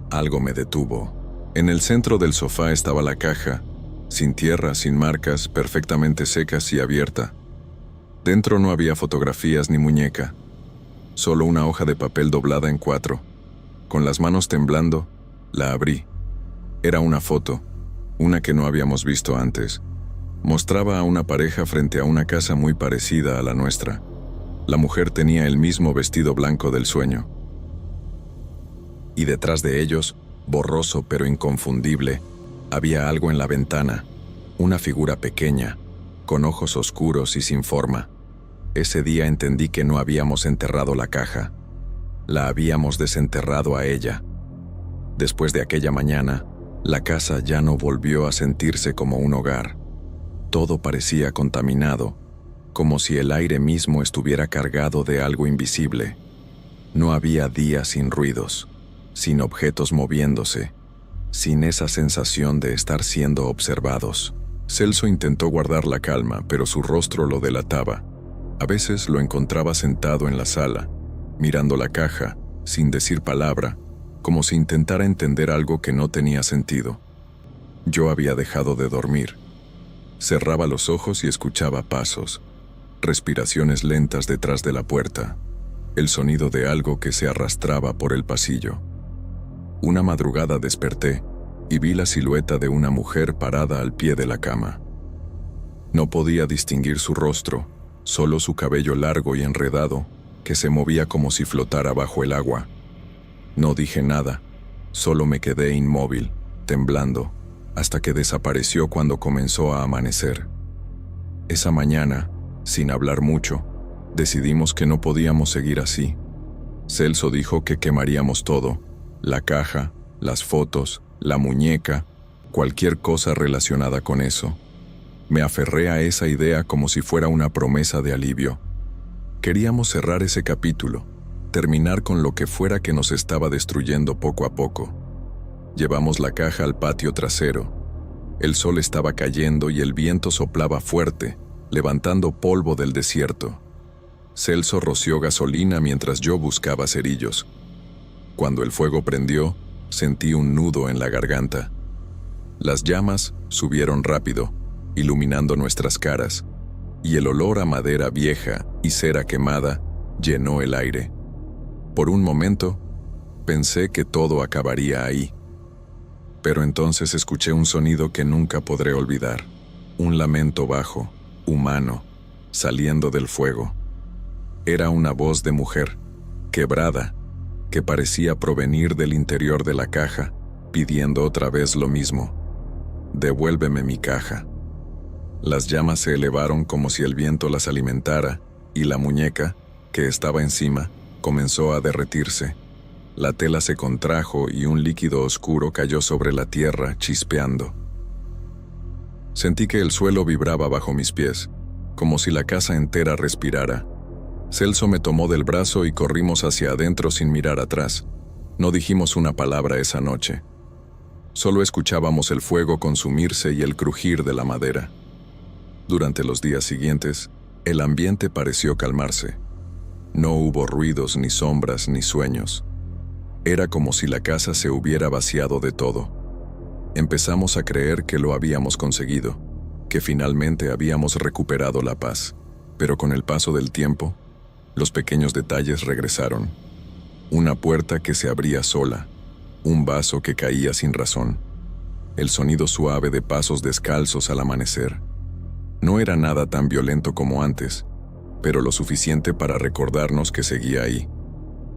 algo me detuvo. En el centro del sofá estaba la caja, sin tierra, sin marcas, perfectamente secas y abierta. Dentro no había fotografías ni muñeca, solo una hoja de papel doblada en 4. Con las manos temblando, la abrí. Era una foto, una que no habíamos visto antes. Mostraba a una pareja frente a una casa muy parecida a la nuestra. La mujer tenía el mismo vestido blanco del sueño. Y detrás de ellos, borroso pero inconfundible, había algo en la ventana, una figura pequeña, con ojos oscuros y sin forma. Ese día entendí que no habíamos enterrado la caja, la habíamos desenterrado a ella. Después de aquella mañana, la casa ya no volvió a sentirse como un hogar. Todo parecía contaminado, como si el aire mismo estuviera cargado de algo invisible. No había días sin ruidos, sin objetos moviéndose, sin esa sensación de estar siendo observados. Celso intentó guardar la calma, pero su rostro lo delataba. A veces lo encontraba sentado en la sala, mirando la caja, sin decir palabra, como si intentara entender algo que no tenía sentido. Yo había dejado de dormir. Cerraba los ojos y escuchaba pasos, respiraciones lentas detrás de la puerta, el sonido de algo que se arrastraba por el pasillo. Una madrugada desperté y vi la silueta de una mujer parada al pie de la cama. No podía distinguir su rostro, solo su cabello largo y enredado, que se movía como si flotara bajo el agua. No dije nada, solo me quedé inmóvil, temblando, hasta que desapareció cuando comenzó a amanecer. Esa mañana, sin hablar mucho, decidimos que no podíamos seguir así. Celso dijo que quemaríamos todo, la caja, las fotos, la muñeca, cualquier cosa relacionada con eso. Me aferré a esa idea como si fuera una promesa de alivio. Queríamos cerrar ese capítulo, terminar con lo que fuera que nos estaba destruyendo poco a poco. Llevamos la caja al patio trasero. El sol estaba cayendo y el viento soplaba fuerte, levantando polvo del desierto. Celso roció gasolina mientras yo buscaba cerillos. Cuando el fuego prendió, sentí un nudo en la garganta. Las llamas subieron rápido, iluminando nuestras caras, y el olor a madera vieja y cera quemada llenó el aire. Por un momento, pensé que todo acabaría ahí. Pero entonces escuché un sonido que nunca podré olvidar, un lamento bajo, humano, saliendo del fuego. Era una voz de mujer, quebrada, que parecía provenir del interior de la caja, pidiendo otra vez lo mismo. «Devuélveme mi caja». Las llamas se elevaron como si el viento las alimentara, y la muñeca, que estaba encima, comenzó a derretirse. La tela se contrajo y un líquido oscuro cayó sobre la tierra, chispeando. Sentí que el suelo vibraba bajo mis pies, como si la casa entera respirara. Celso me tomó del brazo y corrimos hacia adentro sin mirar atrás. No dijimos una palabra esa noche. Solo escuchábamos el fuego consumirse y el crujir de la madera. Durante los días siguientes, el ambiente pareció calmarse. No hubo ruidos, ni sombras, ni sueños. Era como si la casa se hubiera vaciado de todo. Empezamos a creer que lo habíamos conseguido, que finalmente habíamos recuperado la paz. Pero con el paso del tiempo, los pequeños detalles regresaron. Una puerta que se abría sola, un vaso que caía sin razón, el sonido suave de pasos descalzos al amanecer. No era nada tan violento como antes, pero lo suficiente para recordarnos que seguía ahí.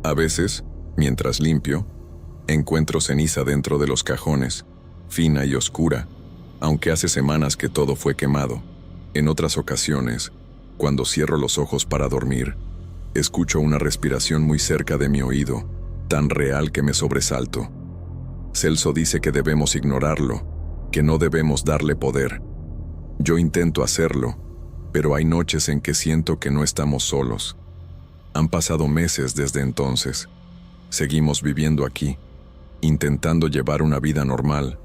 A veces, mientras limpio, encuentro ceniza dentro de los cajones, fina y oscura, aunque hace semanas que todo fue quemado. En otras ocasiones, cuando cierro los ojos para dormir, escucho una respiración muy cerca de mi oído, tan real que me sobresalto. Celso dice que debemos ignorarlo, que no debemos darle poder. Yo intento hacerlo, pero hay noches en que siento que no estamos solos. Han pasado meses desde entonces. Seguimos viviendo aquí, intentando llevar una vida normal,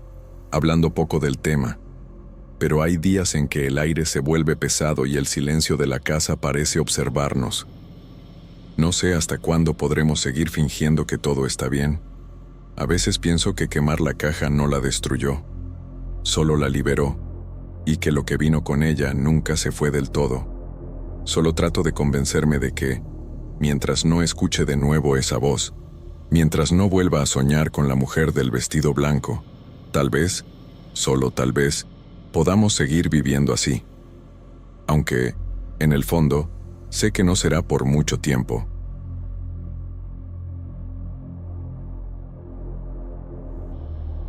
hablando poco del tema. Pero hay días en que el aire se vuelve pesado y el silencio de la casa parece observarnos. No sé hasta cuándo podremos seguir fingiendo que todo está bien. A veces pienso que quemar la caja no la destruyó, solo la liberó, y que lo que vino con ella nunca se fue del todo. Solo trato de convencerme de que, mientras no escuche de nuevo esa voz, mientras no vuelva a soñar con la mujer del vestido blanco, tal vez, solo tal vez, podamos seguir viviendo así. Aunque, en el fondo, sé que no será por mucho tiempo.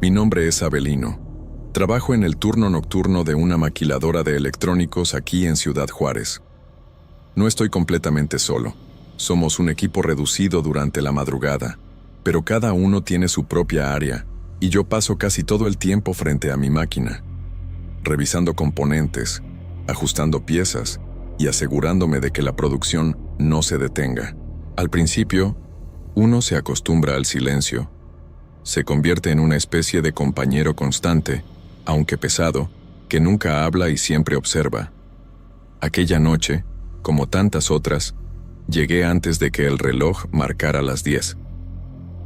Mi nombre es Abelino. Trabajo en el turno nocturno de una maquiladora de electrónicos aquí en Ciudad Juárez. No estoy completamente solo. Somos un equipo reducido durante la madrugada, pero cada uno tiene su propia área, y yo paso casi todo el tiempo frente a mi máquina, revisando componentes, ajustando piezas y asegurándome de que la producción no se detenga. Al principio, uno se acostumbra al silencio. Se convierte en una especie de compañero constante, aunque pesado, que nunca habla y siempre observa. Aquella noche, como tantas otras, llegué antes de que el reloj marcara las 10.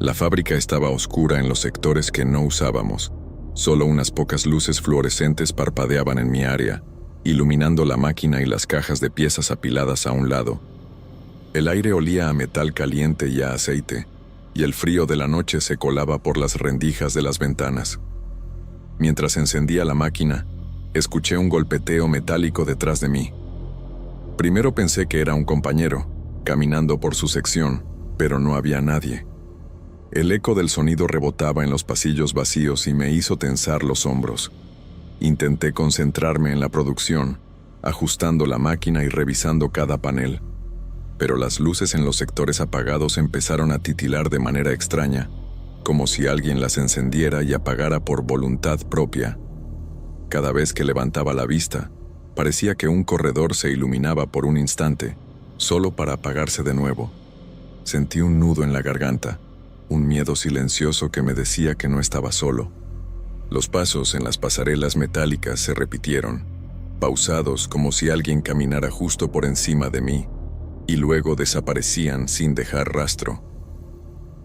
La fábrica estaba oscura en los sectores que no usábamos. Solo unas pocas luces fluorescentes parpadeaban en mi área, iluminando la máquina y las cajas de piezas apiladas a un lado. El aire olía a metal caliente y a aceite, y el frío de la noche se colaba por las rendijas de las ventanas. Mientras encendía la máquina, escuché un golpeteo metálico detrás de mí. Primero pensé que era un compañero, caminando por su sección, pero no había nadie. El eco del sonido rebotaba en los pasillos vacíos y me hizo tensar los hombros. Intenté concentrarme en la producción, ajustando la máquina y revisando cada panel. Pero las luces en los sectores apagados empezaron a titilar de manera extraña, como si alguien las encendiera y apagara por voluntad propia. Cada vez que levantaba la vista, parecía que un corredor se iluminaba por un instante, solo para apagarse de nuevo. Sentí un nudo en la garganta, un miedo silencioso que me decía que no estaba solo. Los pasos en las pasarelas metálicas se repitieron, pausados como si alguien caminara justo por encima de mí, y luego desaparecían sin dejar rastro.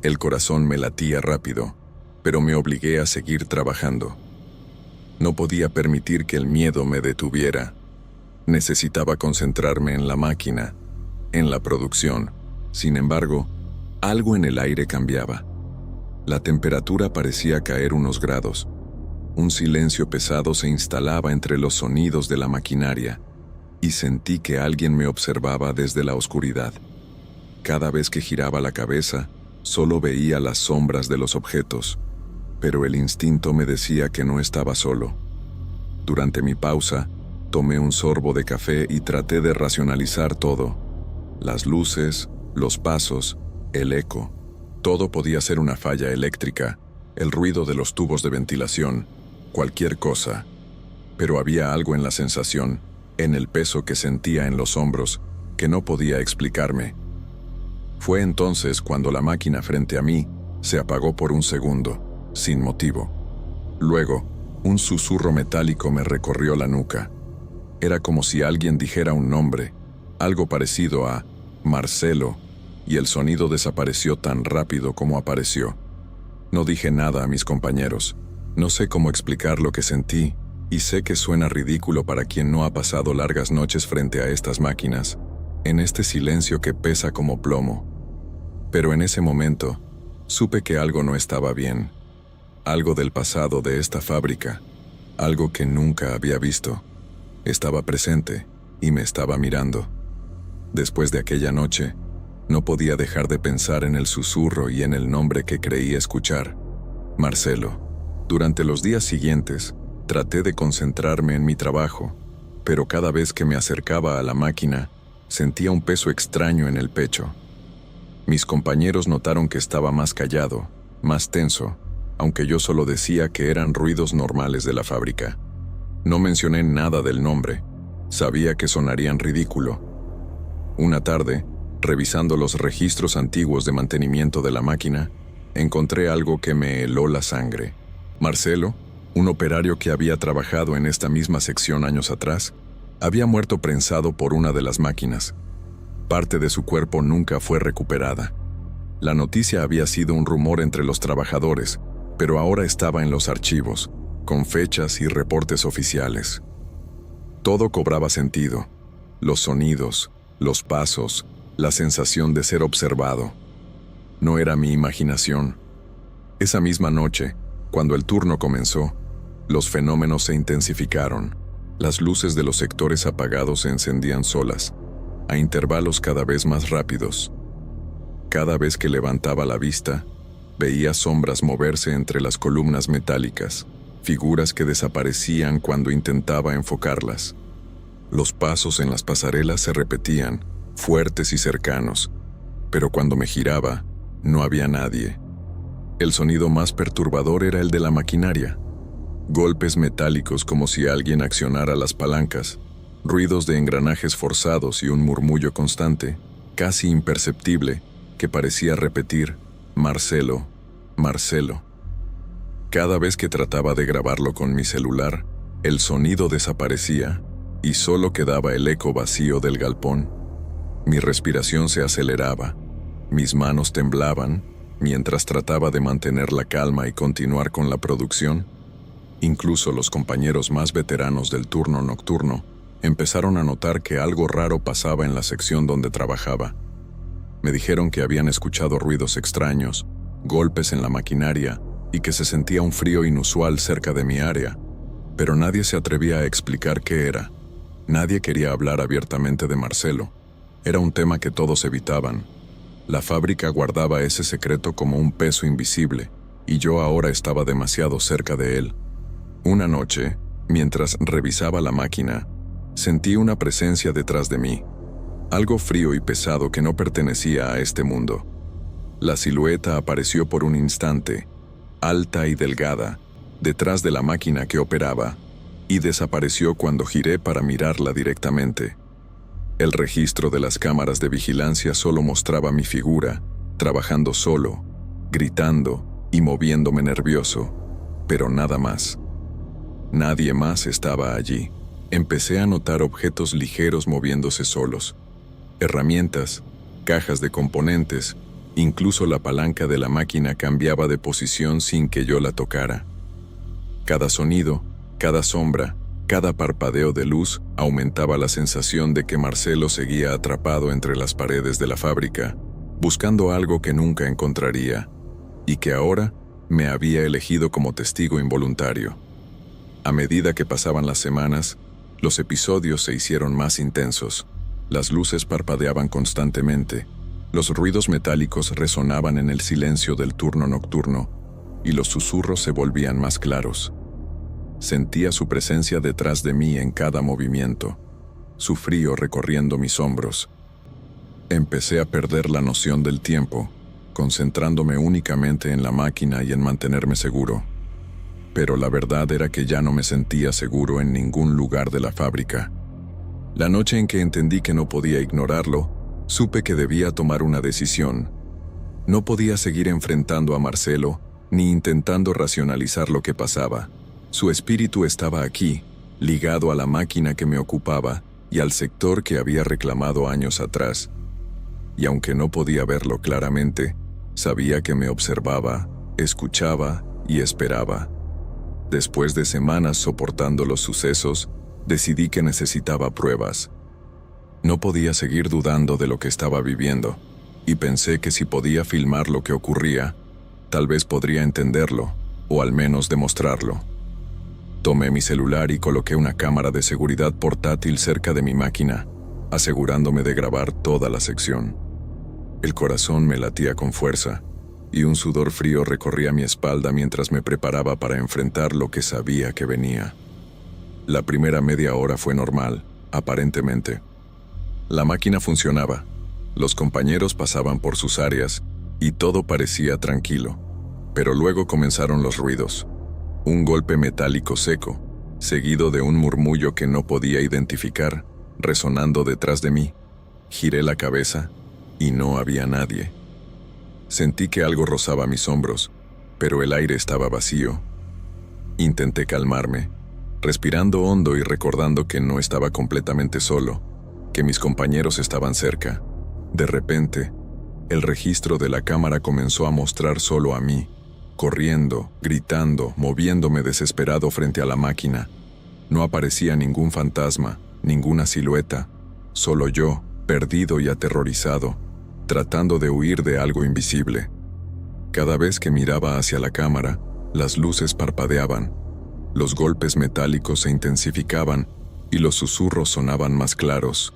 El corazón me latía rápido, pero me obligué a seguir trabajando. No podía permitir que el miedo me detuviera. Necesitaba concentrarme en la máquina, en la producción. Sin embargo, algo en el aire cambiaba. La temperatura parecía caer unos grados. Un silencio pesado se instalaba entre los sonidos de la maquinaria, y sentí que alguien me observaba desde la oscuridad. cada vez que giraba la cabeza, solo veía las sombras de los objetos, pero el instinto me decía que no estaba solo. Durante mi pausa, tomé un sorbo de café y traté de racionalizar todo. Las luces, los pasos, el eco. Todo podía ser una falla eléctrica, el ruido de los tubos de ventilación, cualquier cosa. Pero había algo en la sensación, en el peso que sentía en los hombros, que no podía explicarme. Fue entonces cuando la máquina frente a mí se apagó por un segundo, sin motivo. Luego, un susurro metálico me recorrió la nuca. Era como si alguien dijera un nombre, algo parecido a Marcelo, y el sonido desapareció tan rápido como apareció. No dije nada a mis compañeros. No sé cómo explicar lo que sentí, y sé que suena ridículo para quien no ha pasado largas noches frente a estas máquinas, en este silencio que pesa como plomo. Pero en ese momento, supe que algo no estaba bien. Algo del pasado de esta fábrica, algo que nunca había visto. Estaba presente y me estaba mirando. Después de aquella noche, no podía dejar de pensar en el susurro y en el nombre que creí escuchar, Marcelo. Durante los días siguientes, traté de concentrarme en mi trabajo, pero cada vez que me acercaba a la máquina, sentía un peso extraño en el pecho. Mis compañeros notaron que estaba más callado, más tenso, aunque yo solo decía que eran ruidos normales de la fábrica. No mencioné nada del nombre, sabía que sonarían ridículo. Una tarde, revisando los registros antiguos de mantenimiento de la máquina, encontré algo que me heló la sangre. Marcelo, un operario que había trabajado en esta misma sección años atrás, había muerto prensado por una de las máquinas. Parte de su cuerpo nunca fue recuperada. La noticia había sido un rumor entre los trabajadores, pero ahora estaba en los archivos, con fechas y reportes oficiales. Todo cobraba sentido. Los sonidos, los pasos, la sensación de ser observado. No era mi imaginación. Esa misma noche, cuando el turno comenzó, los fenómenos se intensificaron. Las luces de los sectores apagados se encendían solas, a intervalos cada vez más rápidos. Cada vez que levantaba la vista, veía sombras moverse entre las columnas metálicas, figuras que desaparecían cuando intentaba enfocarlas. Los pasos en las pasarelas se repetían, fuertes y cercanos, pero cuando me giraba, no había nadie. El sonido más perturbador era el de la maquinaria. Golpes metálicos como si alguien accionara las palancas, ruidos de engranajes forzados y un murmullo constante, casi imperceptible, que parecía repetir, Marcelo, Marcelo. Cada vez que trataba de grabarlo con mi celular, el sonido desaparecía y solo quedaba el eco vacío del galpón. Mi respiración se aceleraba, mis manos temblaban, mientras trataba de mantener la calma y continuar con la producción. Incluso los compañeros más veteranos del turno nocturno empezaron a notar que algo raro pasaba en la sección donde trabajaba. Me dijeron que habían escuchado ruidos extraños, golpes en la maquinaria y que se sentía un frío inusual cerca de mi área, pero nadie se atrevía a explicar qué era. Nadie quería hablar abiertamente de Marcelo. Era un tema que todos evitaban. La fábrica guardaba ese secreto como un peso invisible, y yo ahora estaba demasiado cerca de él. Una noche, mientras revisaba la máquina, sentí una presencia detrás de mí, algo frío y pesado que no pertenecía a este mundo. La silueta apareció por un instante, alta y delgada, detrás de la máquina que operaba, y desapareció cuando giré para mirarla directamente. El registro de las cámaras de vigilancia solo mostraba mi figura, trabajando solo, gritando y moviéndome nervioso, pero nada más. Nadie más estaba allí. Empecé a notar objetos ligeros moviéndose solos. Herramientas, cajas de componentes, incluso la palanca de la máquina cambiaba de posición sin que yo la tocara. Cada sonido, cada sombra, cada parpadeo de luz aumentaba la sensación de que Marcelo seguía atrapado entre las paredes de la fábrica, buscando algo que nunca encontraría, y que ahora me había elegido como testigo involuntario. A medida que pasaban las semanas, los episodios se hicieron más intensos. Las luces parpadeaban constantemente, Los ruidos metálicos resonaban en el silencio del turno nocturno y los susurros se volvían más claros. Sentía su presencia detrás de mí en cada movimiento, su frío recorriendo mis hombros. Empecé a perder la noción del tiempo, concentrándome únicamente en la máquina y en mantenerme seguro. Pero la verdad era que ya no me sentía seguro en ningún lugar de la fábrica. La noche en que entendí que no podía ignorarlo, supe que debía tomar una decisión. No podía seguir enfrentando a Marcelo, ni intentando racionalizar lo que pasaba. Su espíritu estaba aquí, ligado a la máquina que me ocupaba y al sector que había reclamado años atrás. Y aunque no podía verlo claramente, sabía que me observaba, escuchaba y esperaba. Después de semanas soportando los sucesos, decidí que necesitaba pruebas. No podía seguir dudando de lo que estaba viviendo, y pensé que si podía filmar lo que ocurría, tal vez podría entenderlo, o al menos demostrarlo. Tomé mi celular y coloqué una cámara de seguridad portátil cerca de mi máquina, asegurándome de grabar toda la sección. El corazón me latía con fuerza, y un sudor frío recorría mi espalda mientras me preparaba para enfrentar lo que sabía que venía. La primera media hora fue normal, aparentemente. La máquina funcionaba, los compañeros pasaban por sus áreas, y todo parecía tranquilo. Pero luego comenzaron los ruidos. Un golpe metálico seco, seguido de un murmullo que no podía identificar, resonando detrás de mí. Giré la cabeza, y no había nadie. Sentí que algo rozaba mis hombros, pero el aire estaba vacío. Intenté calmarme, respirando hondo y recordando que no estaba completamente solo, que mis compañeros estaban cerca. De repente, el registro de la cámara comenzó a mostrar solo a mí, corriendo, gritando, moviéndome desesperado frente a la máquina. No aparecía ningún fantasma, ninguna silueta, solo yo, perdido y aterrorizado, tratando de huir de algo invisible. Cada vez que miraba hacia la cámara, las luces parpadeaban, los golpes metálicos se intensificaban y los susurros sonaban más claros.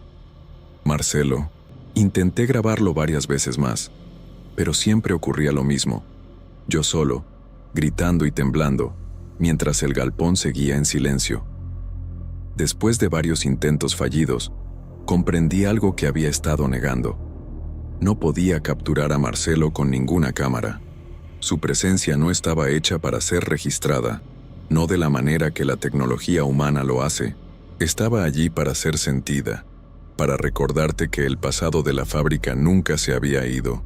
Marcelo. Intenté grabarlo varias veces más, pero siempre ocurría lo mismo. Yo solo, gritando y temblando, mientras el galpón seguía en silencio. Después de varios intentos fallidos, comprendí algo que había estado negando. No podía capturar a Marcelo con ninguna cámara. Su presencia no estaba hecha para ser registrada, no de la manera que la tecnología humana lo hace. Estaba allí para ser sentida, para recordarte que el pasado de la fábrica nunca se había ido,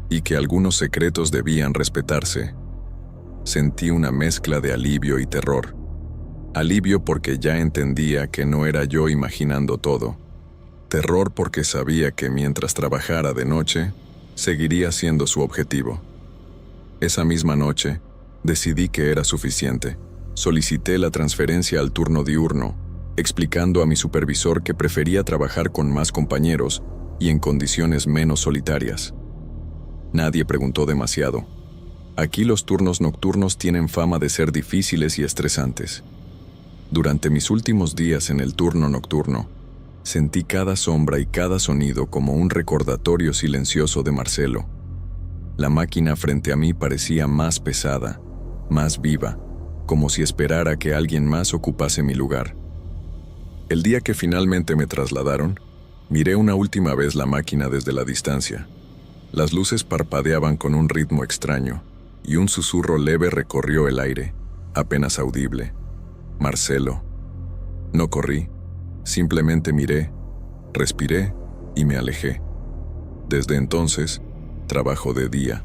y que algunos secretos debían respetarse. Sentí una mezcla de alivio y terror. Alivio porque ya entendía que no era yo imaginando todo. Terror porque sabía que mientras trabajara de noche, seguiría siendo su objetivo. Esa misma noche, decidí que era suficiente. Solicité la transferencia al turno diurno, explicando a mi supervisor que prefería trabajar con más compañeros y en condiciones menos solitarias. Nadie preguntó demasiado. Aquí los turnos nocturnos tienen fama de ser difíciles y estresantes. Durante mis últimos días en el turno nocturno, sentí cada sombra y cada sonido como un recordatorio silencioso de Marcelo. La máquina frente a mí parecía más pesada, más viva, como si esperara que alguien más ocupase mi lugar. El día que finalmente me trasladaron, miré una última vez la máquina desde la distancia. Las luces parpadeaban con un ritmo extraño, y un susurro leve recorrió el aire, apenas audible. Marcelo. No corrí, simplemente miré, respiré y me alejé. Desde entonces, trabajo de día,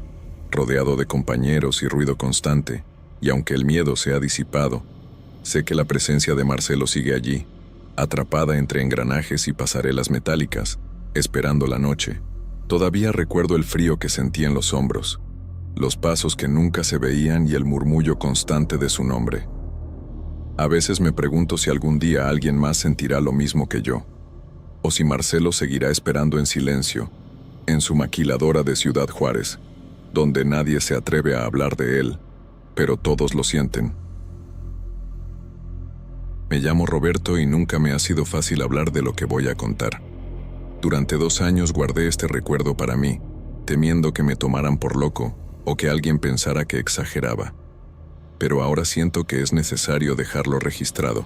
rodeado de compañeros y ruido constante, y aunque el miedo se ha disipado, sé que la presencia de Marcelo sigue allí, atrapada entre engranajes y pasarelas metálicas, esperando la noche. Todavía recuerdo el frío que sentí en los hombros, los pasos que nunca se veían y el murmullo constante de su nombre. A veces me pregunto si algún día alguien más sentirá lo mismo que yo, o si Marcelo seguirá esperando en silencio, en su maquiladora de Ciudad Juárez, donde nadie se atreve a hablar de él, pero todos lo sienten. Me llamo Roberto y nunca me ha sido fácil hablar de lo que voy a contar. Durante 2 años guardé este recuerdo para mí, temiendo que me tomaran por loco o que alguien pensara que exageraba. Pero ahora siento que es necesario dejarlo registrado,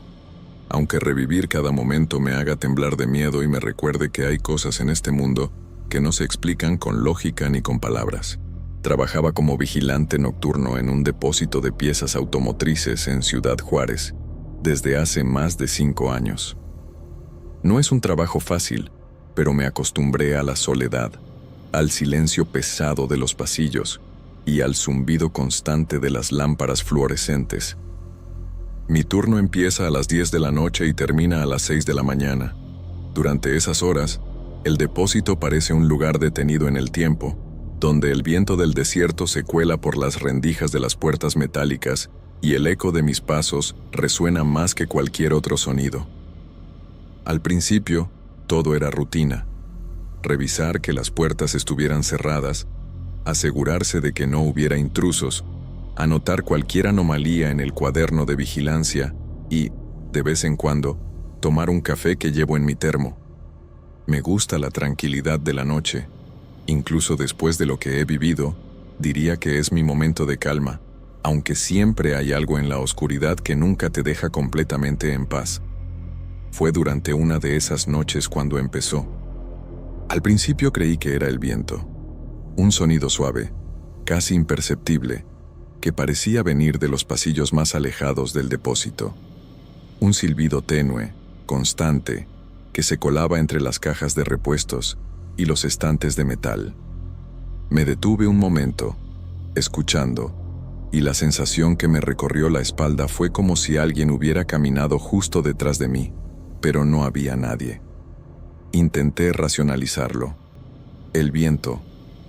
aunque revivir cada momento me haga temblar de miedo y me recuerde que hay cosas en este mundo que no se explican con lógica ni con palabras. Trabajaba como vigilante nocturno en un depósito de piezas automotrices en Ciudad Juárez, desde hace más de 5 años. No es un trabajo fácil, pero me acostumbré a la soledad, al silencio pesado de los pasillos y al zumbido constante de las lámparas fluorescentes. Mi turno empieza a las 10 de la noche y termina a las 6 de la mañana. Durante esas horas, el depósito parece un lugar detenido en el tiempo, donde el viento del desierto se cuela por las rendijas de las puertas metálicas y el eco de mis pasos resuena más que cualquier otro sonido. Al principio, todo era rutina. Revisar que las puertas estuvieran cerradas, asegurarse de que no hubiera intrusos, anotar cualquier anomalía en el cuaderno de vigilancia y, de vez en cuando, tomar un café que llevo en mi termo. Me gusta la tranquilidad de la noche. Incluso después de lo que he vivido, diría que es mi momento de calma, aunque siempre hay algo en la oscuridad que nunca te deja completamente en paz. Fue durante una de esas noches cuando empezó. Al principio creí que era el viento, un sonido suave, casi imperceptible, que parecía venir de los pasillos más alejados del depósito. Un silbido tenue, constante, que se colaba entre las cajas de repuestos y los estantes de metal. Me detuve un momento, escuchando, y la sensación que me recorrió la espalda fue como si alguien hubiera caminado justo detrás de mí, pero no había nadie. Intenté racionalizarlo. El viento,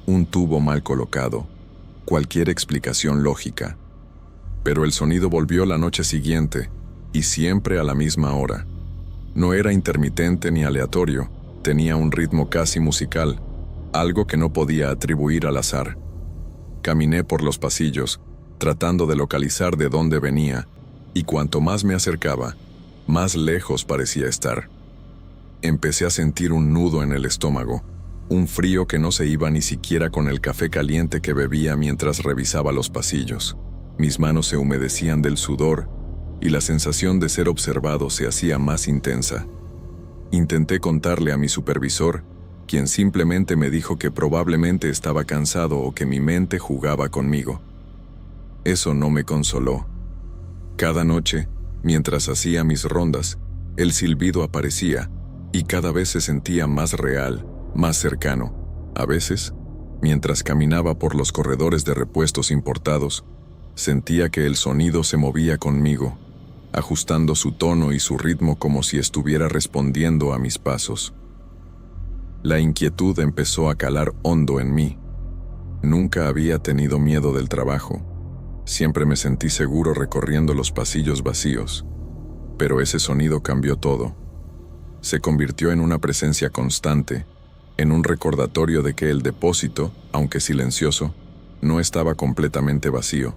un tubo mal colocado, cualquier explicación lógica. Pero el sonido volvió la noche siguiente, y siempre a la misma hora. No era intermitente ni aleatorio, tenía un ritmo casi musical, algo que no podía atribuir al azar. Caminé por los pasillos, tratando de localizar de dónde venía, y cuanto más me acercaba, más lejos parecía estar. Empecé a sentir un nudo en el estómago, un frío que no se iba ni siquiera con el café caliente que bebía mientras revisaba los pasillos. Mis manos se humedecían del sudor, y la sensación de ser observado se hacía más intensa. Intenté contarle a mi supervisor, quien simplemente me dijo que probablemente estaba cansado o que mi mente jugaba conmigo. Eso no me consoló. Cada noche, mientras hacía mis rondas, el silbido aparecía, y cada vez se sentía más real, más cercano. A veces, mientras caminaba por los corredores de repuestos importados, sentía que el sonido se movía conmigo, ajustando su tono y su ritmo como si estuviera respondiendo a mis pasos. La inquietud empezó a calar hondo en mí. Nunca había tenido miedo del trabajo. Siempre me sentí seguro recorriendo los pasillos vacíos. Pero ese sonido cambió todo. Se convirtió en una presencia constante, en un recordatorio de que el depósito, aunque silencioso, no estaba completamente vacío.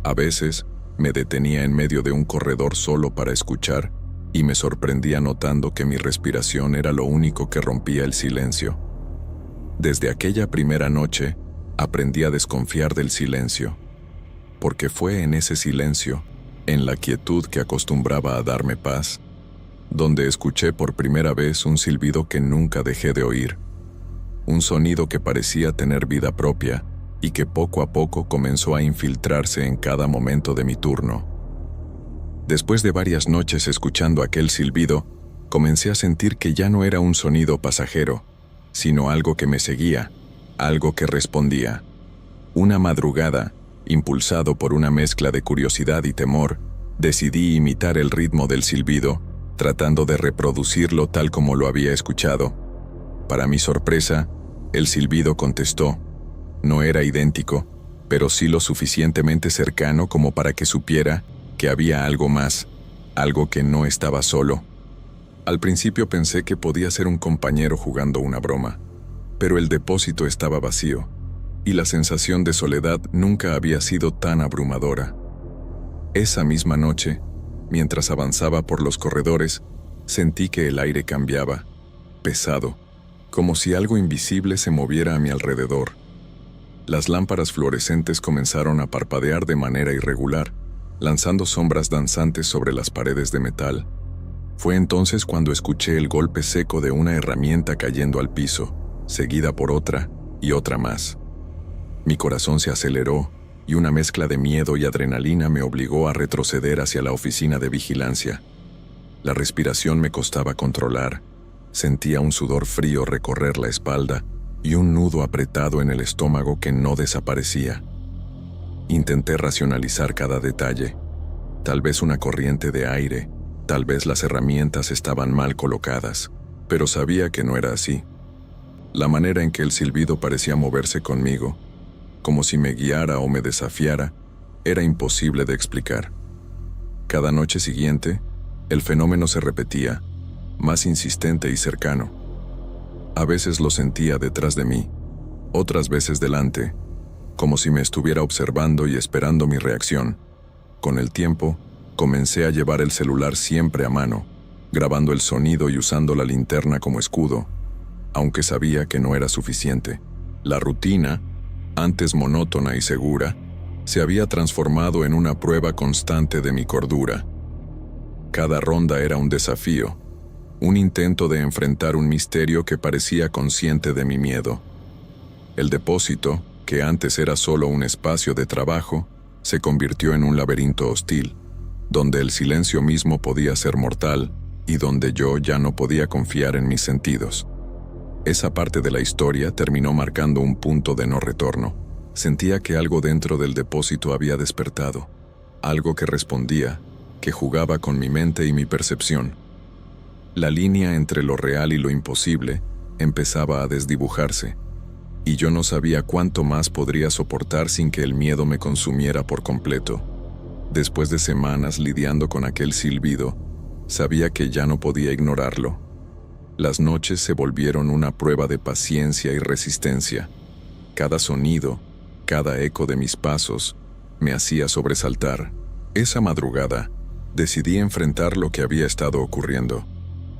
A veces, me detenía en medio de un corredor solo para escuchar, y me sorprendía notando que mi respiración era lo único que rompía el silencio. Desde aquella primera noche, aprendí a desconfiar del silencio, porque fue en ese silencio, en la quietud que acostumbraba a darme paz, donde escuché por primera vez un silbido que nunca dejé de oír, un sonido que parecía tener vida propia y que poco a poco comenzó a infiltrarse en cada momento de mi turno. Después de varias noches escuchando aquel silbido, comencé a sentir que ya no era un sonido pasajero, sino algo que me seguía, algo que respondía. Una madrugada, impulsado por una mezcla de curiosidad y temor, decidí imitar el ritmo del silbido, tratando de reproducirlo tal como lo había escuchado. Para mi sorpresa, el silbido contestó. No era idéntico, pero sí lo suficientemente cercano como para que supiera que había algo más, algo que no estaba solo. Al principio pensé que podía ser un compañero jugando una broma, pero el depósito estaba vacío, y la sensación de soledad nunca había sido tan abrumadora. Esa misma noche, mientras avanzaba por los corredores, sentí que el aire cambiaba, pesado, como si algo invisible se moviera a mi alrededor. Las lámparas fluorescentes comenzaron a parpadear de manera irregular, lanzando sombras danzantes sobre las paredes de metal. Fue entonces cuando escuché el golpe seco de una herramienta cayendo al piso, seguida por otra y otra más. Mi corazón se aceleró y una mezcla de miedo y adrenalina me obligó a retroceder hacia la oficina de vigilancia. La respiración me costaba controlar, sentía un sudor frío recorrer la espalda y un nudo apretado en el estómago que no desaparecía. Intenté racionalizar cada detalle. Tal vez una corriente de aire, tal vez las herramientas estaban mal colocadas, pero sabía que no era así. La manera en que el silbido parecía moverse conmigo, como si me guiara o me desafiara, era imposible de explicar. Cada noche siguiente, el fenómeno se repetía, más insistente y cercano. A veces lo sentía detrás de mí, otras veces delante, como si me estuviera observando y esperando mi reacción. Con el tiempo, comencé a llevar el celular siempre a mano, grabando el sonido y usando la linterna como escudo, aunque sabía que no era suficiente. La rutina, antes monótona y segura, se había transformado en una prueba constante de mi cordura. Cada ronda era un desafío, un intento de enfrentar un misterio que parecía consciente de mi miedo. El depósito, que antes era solo un espacio de trabajo, se convirtió en un laberinto hostil, donde el silencio mismo podía ser mortal y donde yo ya no podía confiar en mis sentidos. Esa parte de la historia terminó marcando un punto de no retorno. Sentía que algo dentro del depósito había despertado, algo que respondía, que jugaba con mi mente y mi percepción. La línea entre lo real y lo imposible empezaba a desdibujarse, y yo no sabía cuánto más podría soportar sin que el miedo me consumiera por completo. Después de semanas lidiando con aquel silbido, sabía que ya no podía ignorarlo. Las noches se volvieron una prueba de paciencia y resistencia. Cada sonido, cada eco de mis pasos, me hacía sobresaltar. Esa madrugada, decidí enfrentar lo que había estado ocurriendo,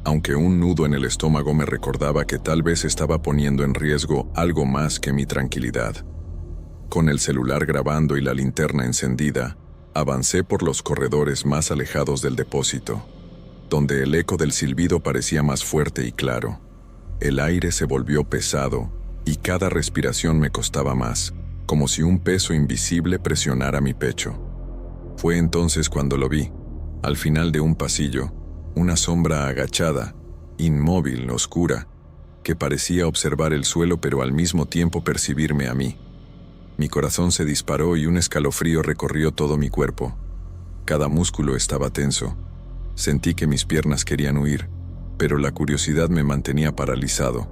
aunque un nudo en el estómago me recordaba que tal vez estaba poniendo en riesgo algo más que mi tranquilidad. Con el celular grabando y la linterna encendida, avancé por los corredores más alejados del depósito, donde el eco del silbido parecía más fuerte y claro. El aire se volvió pesado y cada respiración me costaba más, como si un peso invisible presionara mi pecho. Fue entonces cuando lo vi, al final de un pasillo, una sombra agachada, inmóvil, oscura, que parecía observar el suelo pero al mismo tiempo percibirme a mí. Mi corazón se disparó y un escalofrío recorrió todo mi cuerpo. Cada músculo estaba tenso. Sentí que mis piernas querían huir, pero la curiosidad me mantenía paralizado.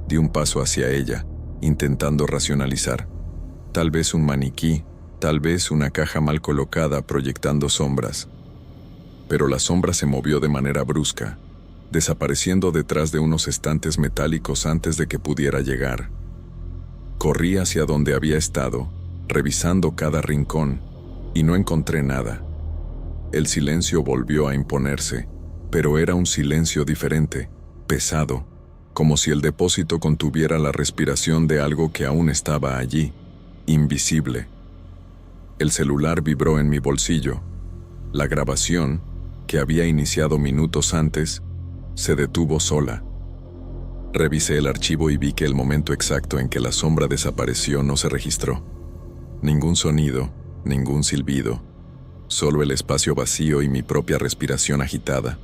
Di un paso hacia ella, intentando racionalizar. Tal vez un maniquí, tal vez una caja mal colocada proyectando sombras. Pero la sombra se movió de manera brusca, desapareciendo detrás de unos estantes metálicos antes de que pudiera llegar. Corrí hacia donde había estado, revisando cada rincón, y no encontré nada. El silencio volvió a imponerse, pero era un silencio diferente, pesado, como si el depósito contuviera la respiración de algo que aún estaba allí, invisible. El celular vibró en mi bolsillo. La grabación, que había iniciado minutos antes, se detuvo sola. Revisé el archivo y vi que el momento exacto en que la sombra desapareció no se registró. Ningún sonido, ningún silbido, solo el espacio vacío y mi propia respiración agitada.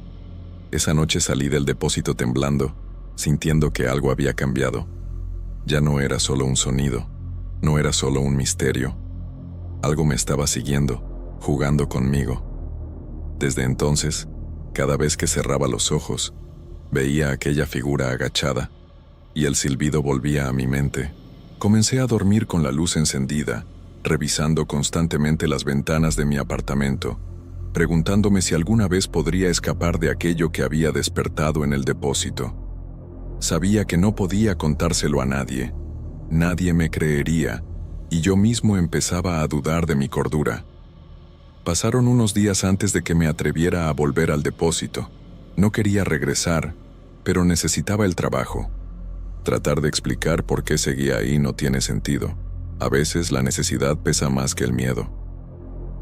Esa noche salí del depósito temblando, sintiendo que algo había cambiado. Ya no era solo un sonido, no era solo un misterio. Algo me estaba siguiendo, jugando conmigo. Desde entonces, cada vez que cerraba los ojos, veía aquella figura agachada, y el silbido volvía a mi mente. Comencé a dormir con la luz encendida, revisando constantemente las ventanas de mi apartamento, preguntándome si alguna vez podría escapar de aquello que había despertado en el depósito. Sabía que no podía contárselo a nadie. Nadie me creería, y yo mismo empezaba a dudar de mi cordura. Pasaron unos días antes de que me atreviera a volver al depósito. No quería regresar, pero necesitaba el trabajo. Tratar de explicar por qué seguía ahí no tiene sentido. A veces la necesidad pesa más que el miedo.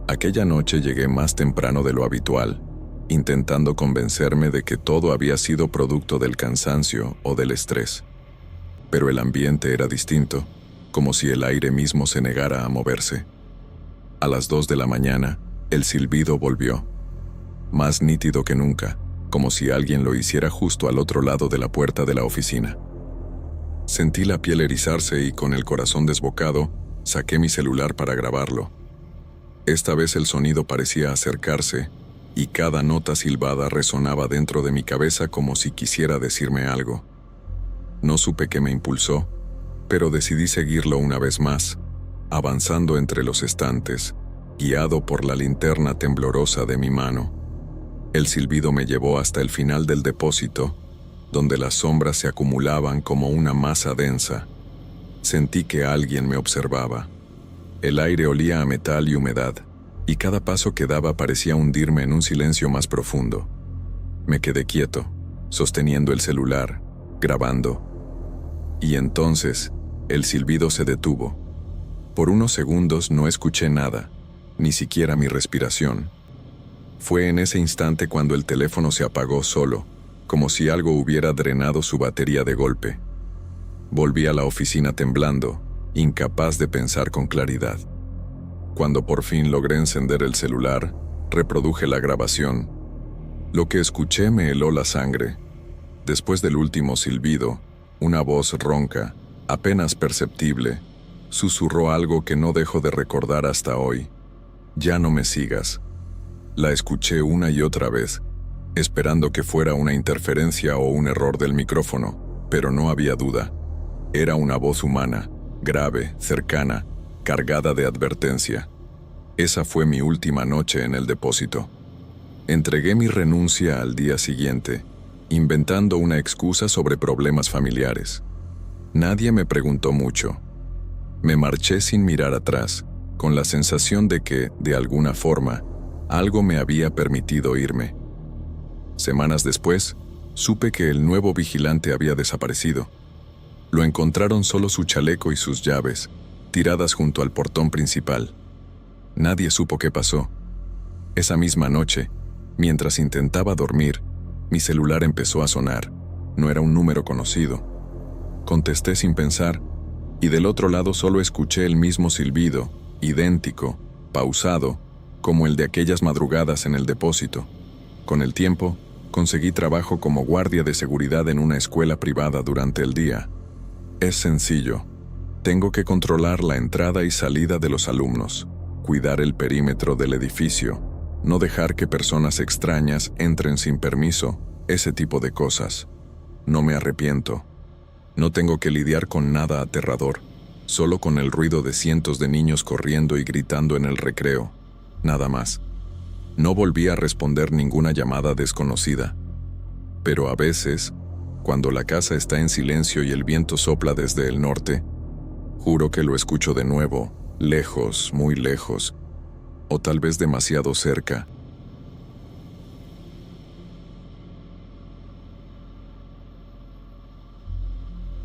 Aquella noche llegué más temprano de lo habitual, intentando convencerme de que todo había sido producto del cansancio o del estrés. Pero el ambiente era distinto, como si el aire mismo se negara a moverse. A las 2 de la mañana, el silbido volvió, más nítido que nunca, como si alguien lo hiciera justo al otro lado de la puerta de la oficina. Sentí la piel erizarse y con el corazón desbocado, saqué mi celular para grabarlo. Esta vez el sonido parecía acercarse y cada nota silbada resonaba dentro de mi cabeza como si quisiera decirme algo. No supe qué me impulsó, pero decidí seguirlo una vez más, avanzando entre los estantes, guiado por la linterna temblorosa de mi mano. El silbido me llevó hasta el final del depósito, donde las sombras se acumulaban como una masa densa. Sentí que alguien me observaba. El aire olía a metal y humedad, y cada paso que daba parecía hundirme en un silencio más profundo. Me quedé quieto, sosteniendo el celular, grabando. Y entonces, el silbido se detuvo. Por unos segundos no escuché nada, ni siquiera mi respiración. Fue en ese instante cuando el teléfono se apagó solo, como si algo hubiera drenado su batería de golpe. Volví a la oficina temblando, incapaz de pensar con claridad. Cuando por fin logré encender el celular, reproduje la grabación. Lo que escuché me heló la sangre. Después del último silbido, una voz ronca, apenas perceptible, susurró algo que no dejo de recordar hasta hoy. «Ya no me sigas». La escuché una y otra vez, esperando que fuera una interferencia o un error del micrófono, pero no había duda. Era una voz humana, grave, cercana, cargada de advertencia. Esa fue mi última noche en el depósito. Entregué mi renuncia al día siguiente, inventando una excusa sobre problemas familiares. Nadie me preguntó mucho. Me marché sin mirar atrás, con la sensación de que, de alguna forma, algo me había permitido irme. Semanas después, supe que el nuevo vigilante había desaparecido. Lo encontraron solo su chaleco y sus llaves, tiradas junto al portón principal. Nadie supo qué pasó. Esa misma noche, mientras intentaba dormir, mi celular empezó a sonar. No era un número conocido. Contesté sin pensar, y del otro lado solo escuché el mismo silbido, idéntico, pausado, como el de aquellas madrugadas en el depósito. Con el tiempo, conseguí trabajo como guardia de seguridad en una escuela privada durante el día. Es sencillo. Tengo que controlar la entrada y salida de los alumnos, cuidar el perímetro del edificio, no dejar que personas extrañas entren sin permiso, ese tipo de cosas. No me arrepiento. No tengo que lidiar con nada aterrador, solo con el ruido de cientos de niños corriendo y gritando en el recreo. Nada más. No volví a responder ninguna llamada desconocida. Pero a veces, cuando la casa está en silencio y el viento sopla desde el norte, juro que lo escucho de nuevo, lejos, muy lejos, o tal vez demasiado cerca.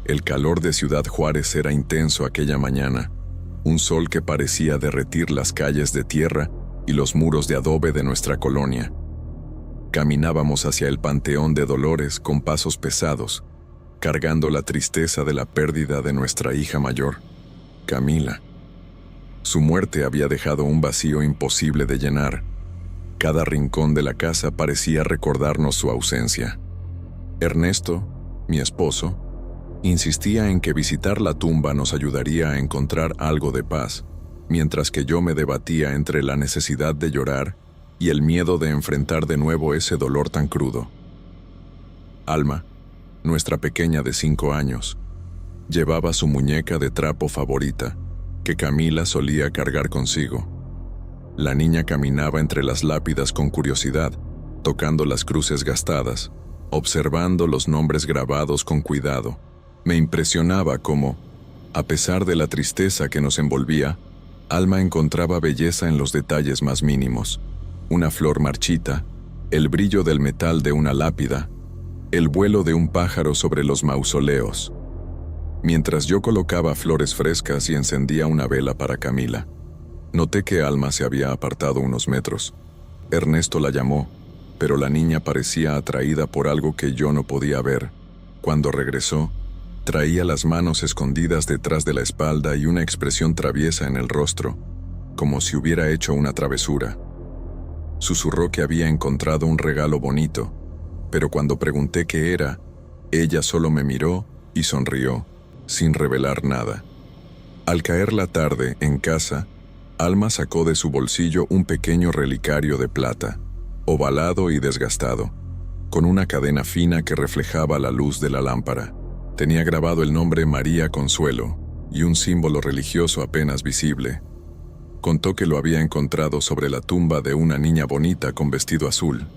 El calor de Ciudad Juárez era intenso aquella mañana, un sol que parecía derretir las calles de tierra y los muros de adobe de nuestra colonia. Caminábamos hacia el Panteón de Dolores con pasos pesados, cargando la tristeza de la pérdida de nuestra hija mayor, Camila. Su muerte había dejado un vacío imposible de llenar. Cada rincón de la casa parecía recordarnos su ausencia. Ernesto, mi esposo, insistía en que visitar la tumba nos ayudaría a encontrar algo de paz, mientras que yo me debatía entre la necesidad de llorar y el miedo de enfrentar de nuevo ese dolor tan crudo. Alma, nuestra pequeña de 5 años, llevaba su muñeca de trapo favorita, que Camila solía cargar consigo. La niña caminaba entre las lápidas con curiosidad, tocando las cruces gastadas, observando los nombres grabados con cuidado. Me impresionaba cómo, a pesar de la tristeza que nos envolvía, Alma encontraba belleza en los detalles más mínimos. Una flor marchita, el brillo del metal de una lápida, el vuelo de un pájaro sobre los mausoleos. Mientras yo colocaba flores frescas y encendía una vela para Camila, noté que Alma se había apartado unos metros. Ernesto la llamó, pero la niña parecía atraída por algo que yo no podía ver. Cuando regresó, traía las manos escondidas detrás de la espalda y una expresión traviesa en el rostro, como si hubiera hecho una travesura. Susurró que había encontrado un regalo bonito, pero cuando pregunté qué era, ella solo me miró y sonrió, sin revelar nada. Al caer la tarde, en casa, Alma sacó de su bolsillo un pequeño relicario de plata, ovalado y desgastado, con una cadena fina que reflejaba la luz de la lámpara. Tenía grabado el nombre María Consuelo y un símbolo religioso apenas visible. Contó que lo había encontrado sobre la tumba de una niña bonita con vestido azul,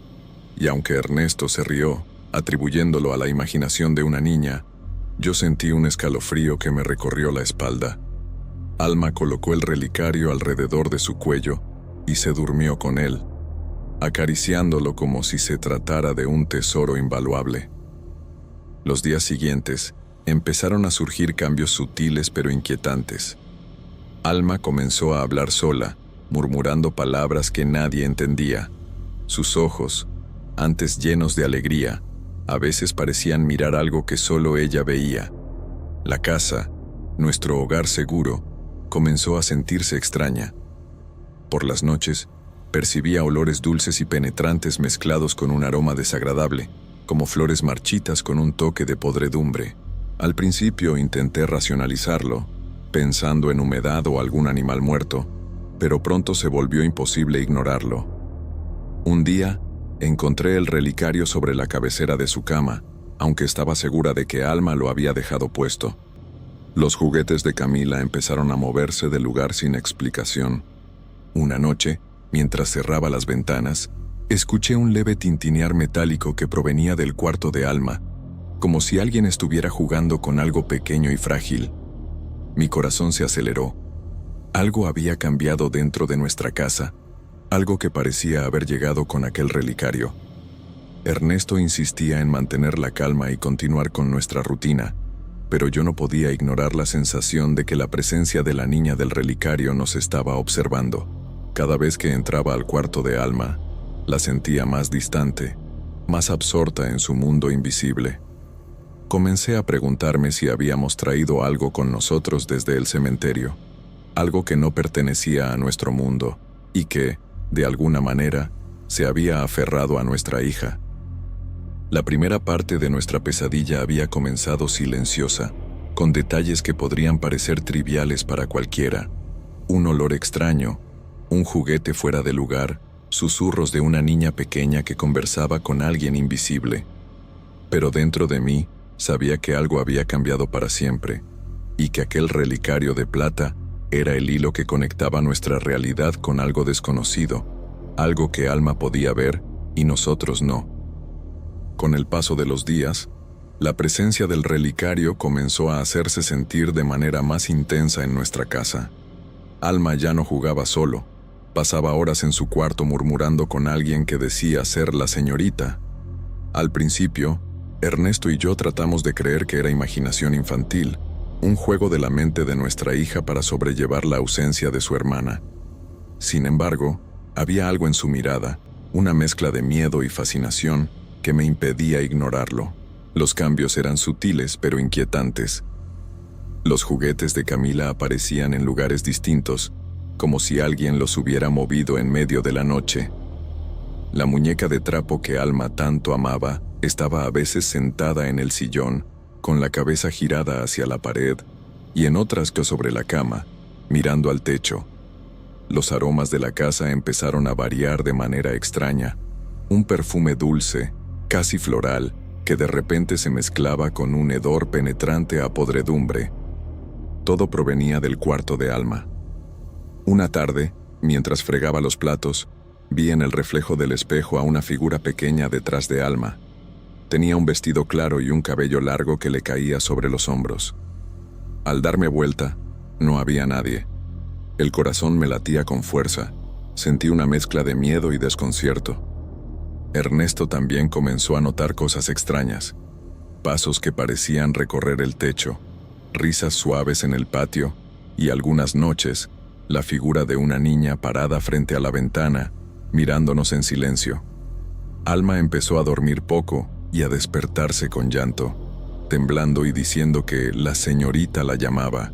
y aunque Ernesto se rió, atribuyéndolo a la imaginación de una niña, yo sentí un escalofrío que me recorrió la espalda. Alma colocó el relicario alrededor de su cuello y se durmió con él, acariciándolo como si se tratara de un tesoro invaluable. Los días siguientes empezaron a surgir cambios sutiles pero inquietantes. Alma comenzó a hablar sola, murmurando palabras que nadie entendía. Sus ojos, antes llenos de alegría, a veces parecían mirar algo que solo ella veía. La casa, nuestro hogar seguro, comenzó a sentirse extraña. Por las noches, percibía olores dulces y penetrantes mezclados con un aroma desagradable, como flores marchitas con un toque de podredumbre. Al principio intenté racionalizarlo, pensando en humedad o algún animal muerto, pero pronto se volvió imposible ignorarlo. Un día, encontré el relicario sobre la cabecera de su cama, aunque estaba segura de que Alma lo había dejado puesto. Los juguetes de Camila empezaron a moverse del lugar sin explicación. Una noche, mientras cerraba las ventanas, escuché un leve tintinear metálico que provenía del cuarto de Alma, como si alguien estuviera jugando con algo pequeño y frágil. Mi corazón se aceleró. Algo había cambiado dentro de nuestra casa, algo que parecía haber llegado con aquel relicario. Ernesto insistía en mantener la calma y continuar con nuestra rutina, pero yo no podía ignorar la sensación de que la presencia de la niña del relicario nos estaba observando. Cada vez que entraba al cuarto de Alma, la sentía más distante, más absorta en su mundo invisible. Comencé a preguntarme si habíamos traído algo con nosotros desde el cementerio, algo que no pertenecía a nuestro mundo y que, de alguna manera, se había aferrado a nuestra hija. La primera parte de nuestra pesadilla había comenzado silenciosa, con detalles que podrían parecer triviales para cualquiera. Un olor extraño, un juguete fuera de lugar, susurros de una niña pequeña que conversaba con alguien invisible. Pero dentro de mí, sabía que algo había cambiado para siempre, y que aquel relicario de plata era el hilo que conectaba nuestra realidad con algo desconocido, algo que Alma podía ver y nosotros no. Con el paso de los días, la presencia del relicario comenzó a hacerse sentir de manera más intensa en nuestra casa. Alma ya no jugaba solo, pasaba horas en su cuarto murmurando con alguien que decía ser la señorita. Al principio, Ernesto y yo tratamos de creer que era imaginación infantil, un juego de la mente de nuestra hija para sobrellevar la ausencia de su hermana. Sin embargo, había algo en su mirada, una mezcla de miedo y fascinación, que me impedía ignorarlo. Los cambios eran sutiles pero inquietantes. Los juguetes de Camila aparecían en lugares distintos, como si alguien los hubiera movido en medio de la noche. La muñeca de trapo que Alma tanto amaba estaba a veces sentada en el sillón, con la cabeza girada hacia la pared, y en otras que sobre la cama, mirando al techo. Los aromas de la casa empezaron a variar de manera extraña. Un perfume dulce, casi floral, que de repente se mezclaba con un hedor penetrante a podredumbre. Todo provenía del cuarto de Alma. Una tarde, mientras fregaba los platos, vi en el reflejo del espejo a una figura pequeña detrás de Alma. Tenía un vestido claro y un cabello largo que le caía sobre los hombros. Al darme vuelta, no había nadie. El corazón me latía con fuerza. Sentí una mezcla de miedo y desconcierto. Ernesto también comenzó a notar cosas extrañas. Pasos que parecían recorrer el techo, risas suaves en el patio y algunas noches, la figura de una niña parada frente a la ventana, mirándonos en silencio. Alma empezó a dormir poco y a despertarse con llanto, temblando y diciendo que la señorita la llamaba.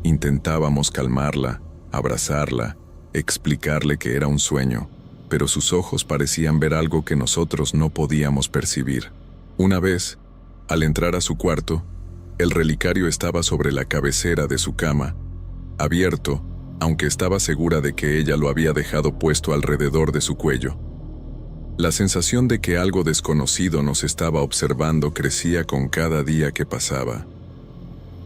Intentábamos calmarla, abrazarla, explicarle que era un sueño, pero sus ojos parecían ver algo que nosotros no podíamos percibir. Una vez, al entrar a su cuarto, el relicario estaba sobre la cabecera de su cama, abierto, aunque estaba segura de que ella lo había dejado puesto alrededor de su cuello. La sensación de que algo desconocido nos estaba observando crecía con cada día que pasaba.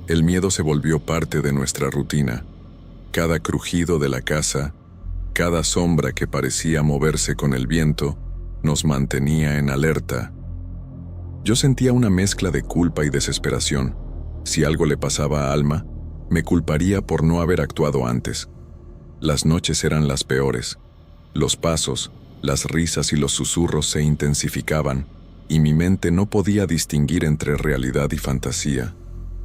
El miedo se volvió parte de nuestra rutina. Cada crujido de la casa, cada sombra que parecía moverse con el viento, nos mantenía en alerta. Yo sentía una mezcla de culpa y desesperación. Si algo le pasaba a Alma, me culparía por no haber actuado antes. Las noches eran las peores. Los pasos, las risas y los susurros se intensificaban, y mi mente no podía distinguir entre realidad y fantasía.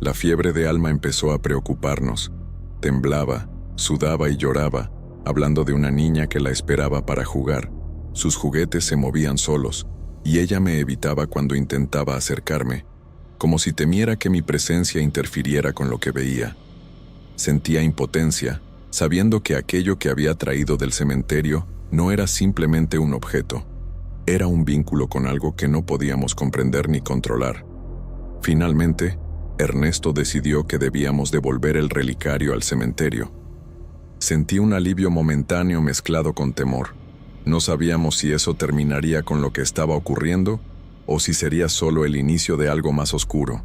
La fiebre de Alma empezó a preocuparnos. Temblaba, sudaba y lloraba, hablando de una niña que la esperaba para jugar. Sus juguetes se movían solos, y ella me evitaba cuando intentaba acercarme, como si temiera que mi presencia interfiriera con lo que veía. Sentía impotencia, sabiendo que aquello que había traído del cementerio no era simplemente un objeto, era un vínculo con algo que no podíamos comprender ni controlar. Finalmente, Ernesto decidió que debíamos devolver el relicario al cementerio. Sentí un alivio momentáneo mezclado con temor. No sabíamos si eso terminaría con lo que estaba ocurriendo o si sería solo el inicio de algo más oscuro.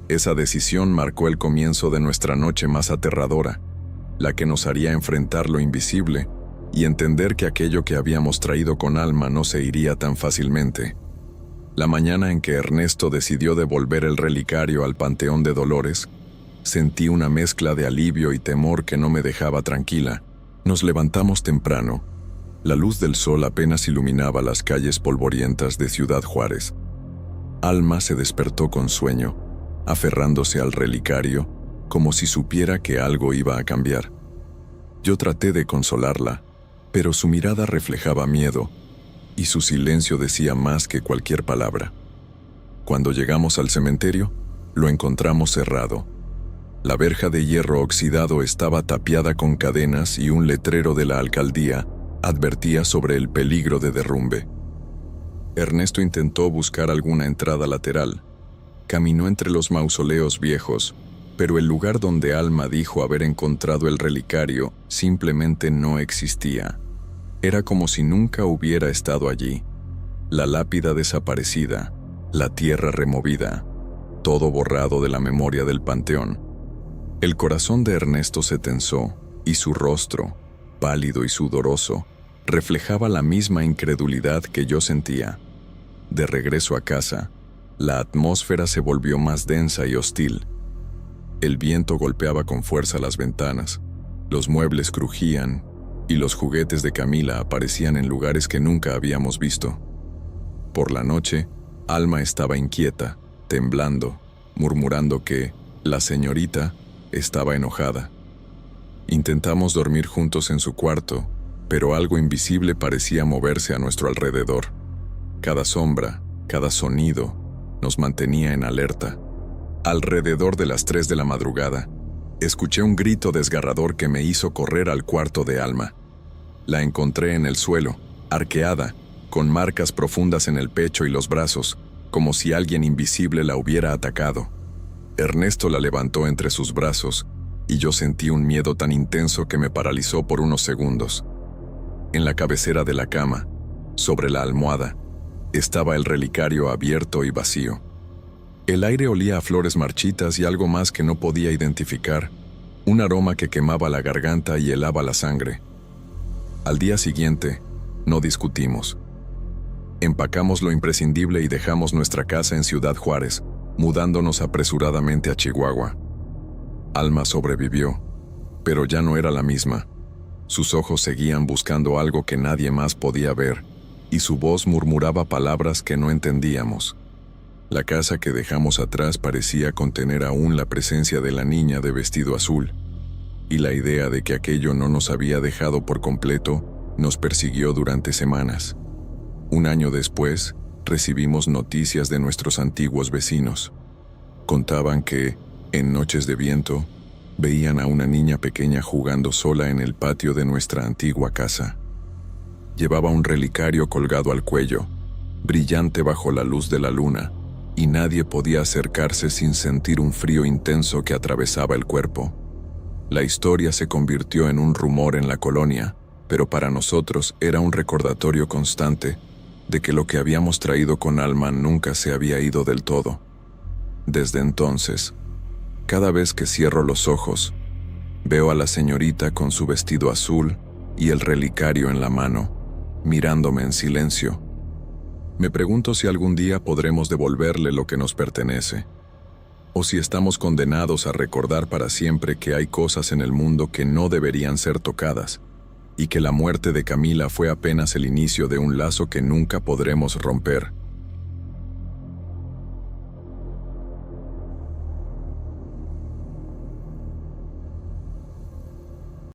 Esa decisión marcó el comienzo de nuestra noche más aterradora, la que nos haría enfrentar lo invisible y entender que aquello que habíamos traído con Alma no se iría tan fácilmente. La mañana en que Ernesto decidió devolver el relicario al Panteón de Dolores, sentí una mezcla de alivio y temor que no me dejaba tranquila. Nos levantamos temprano. La luz del sol apenas iluminaba las calles polvorientas de Ciudad Juárez. Alma se despertó con sueño, aferrándose al relicario, como si supiera que algo iba a cambiar. Yo traté de consolarla, pero su mirada reflejaba miedo, y su silencio decía más que cualquier palabra. Cuando llegamos al cementerio, lo encontramos cerrado. La verja de hierro oxidado estaba tapiada con cadenas y un letrero de la alcaldía advertía sobre el peligro de derrumbe. Ernesto intentó buscar alguna entrada lateral. Caminó entre los mausoleos viejos, pero el lugar donde Alma dijo haber encontrado el relicario simplemente no existía. Era como si nunca hubiera estado allí. La lápida desaparecida, la tierra removida, todo borrado de la memoria del panteón. El corazón de Ernesto se tensó, y su rostro, pálido y sudoroso, reflejaba la misma incredulidad que yo sentía. De regreso a casa, la atmósfera se volvió más densa y hostil. El viento golpeaba con fuerza las ventanas, los muebles crujían, y los juguetes de Camila aparecían en lugares que nunca habíamos visto. Por la noche, Alma estaba inquieta, temblando, murmurando que la señorita estaba enojada. Intentamos dormir juntos en su cuarto, pero algo invisible parecía moverse a nuestro alrededor. Cada sombra, cada sonido, nos mantenía en alerta. Alrededor de las 3 de la madrugada, escuché un grito desgarrador que me hizo correr al cuarto de Alma. La encontré en el suelo, arqueada, con marcas profundas en el pecho y los brazos, como si alguien invisible la hubiera atacado. Ernesto la levantó entre sus brazos, y yo sentí un miedo tan intenso que me paralizó por unos segundos. En la cabecera de la cama, sobre la almohada, estaba el relicario abierto y vacío. El aire olía a flores marchitas y algo más que no podía identificar, un aroma que quemaba la garganta y helaba la sangre. Al día siguiente, no discutimos. Empacamos lo imprescindible y dejamos nuestra casa en Ciudad Juárez, mudándonos apresuradamente a Chihuahua. Alma sobrevivió, pero ya no era la misma. Sus ojos seguían buscando algo que nadie más podía ver, y su voz murmuraba palabras que no entendíamos. La casa que dejamos atrás parecía contener aún la presencia de la niña de vestido azul, y la idea de que aquello no nos había dejado por completo nos persiguió durante semanas. Un año después, recibimos noticias de nuestros antiguos vecinos. Contaban que, en noches de viento, veían a una niña pequeña jugando sola en el patio de nuestra antigua casa. Llevaba un relicario colgado al cuello, brillante bajo la luz de la luna, y nadie podía acercarse sin sentir un frío intenso que atravesaba el cuerpo. La historia se convirtió en un rumor en la colonia, pero para nosotros era un recordatorio constante de que lo que habíamos traído con alma nunca se había ido del todo. Desde entonces, cada vez que cierro los ojos, veo a la señorita con su vestido azul y el relicario en la mano, mirándome en silencio. Me pregunto si algún día podremos devolverle lo que nos pertenece, o si estamos condenados a recordar para siempre que hay cosas en el mundo que no deberían ser tocadas, y que la muerte de Camila fue apenas el inicio de un lazo que nunca podremos romper.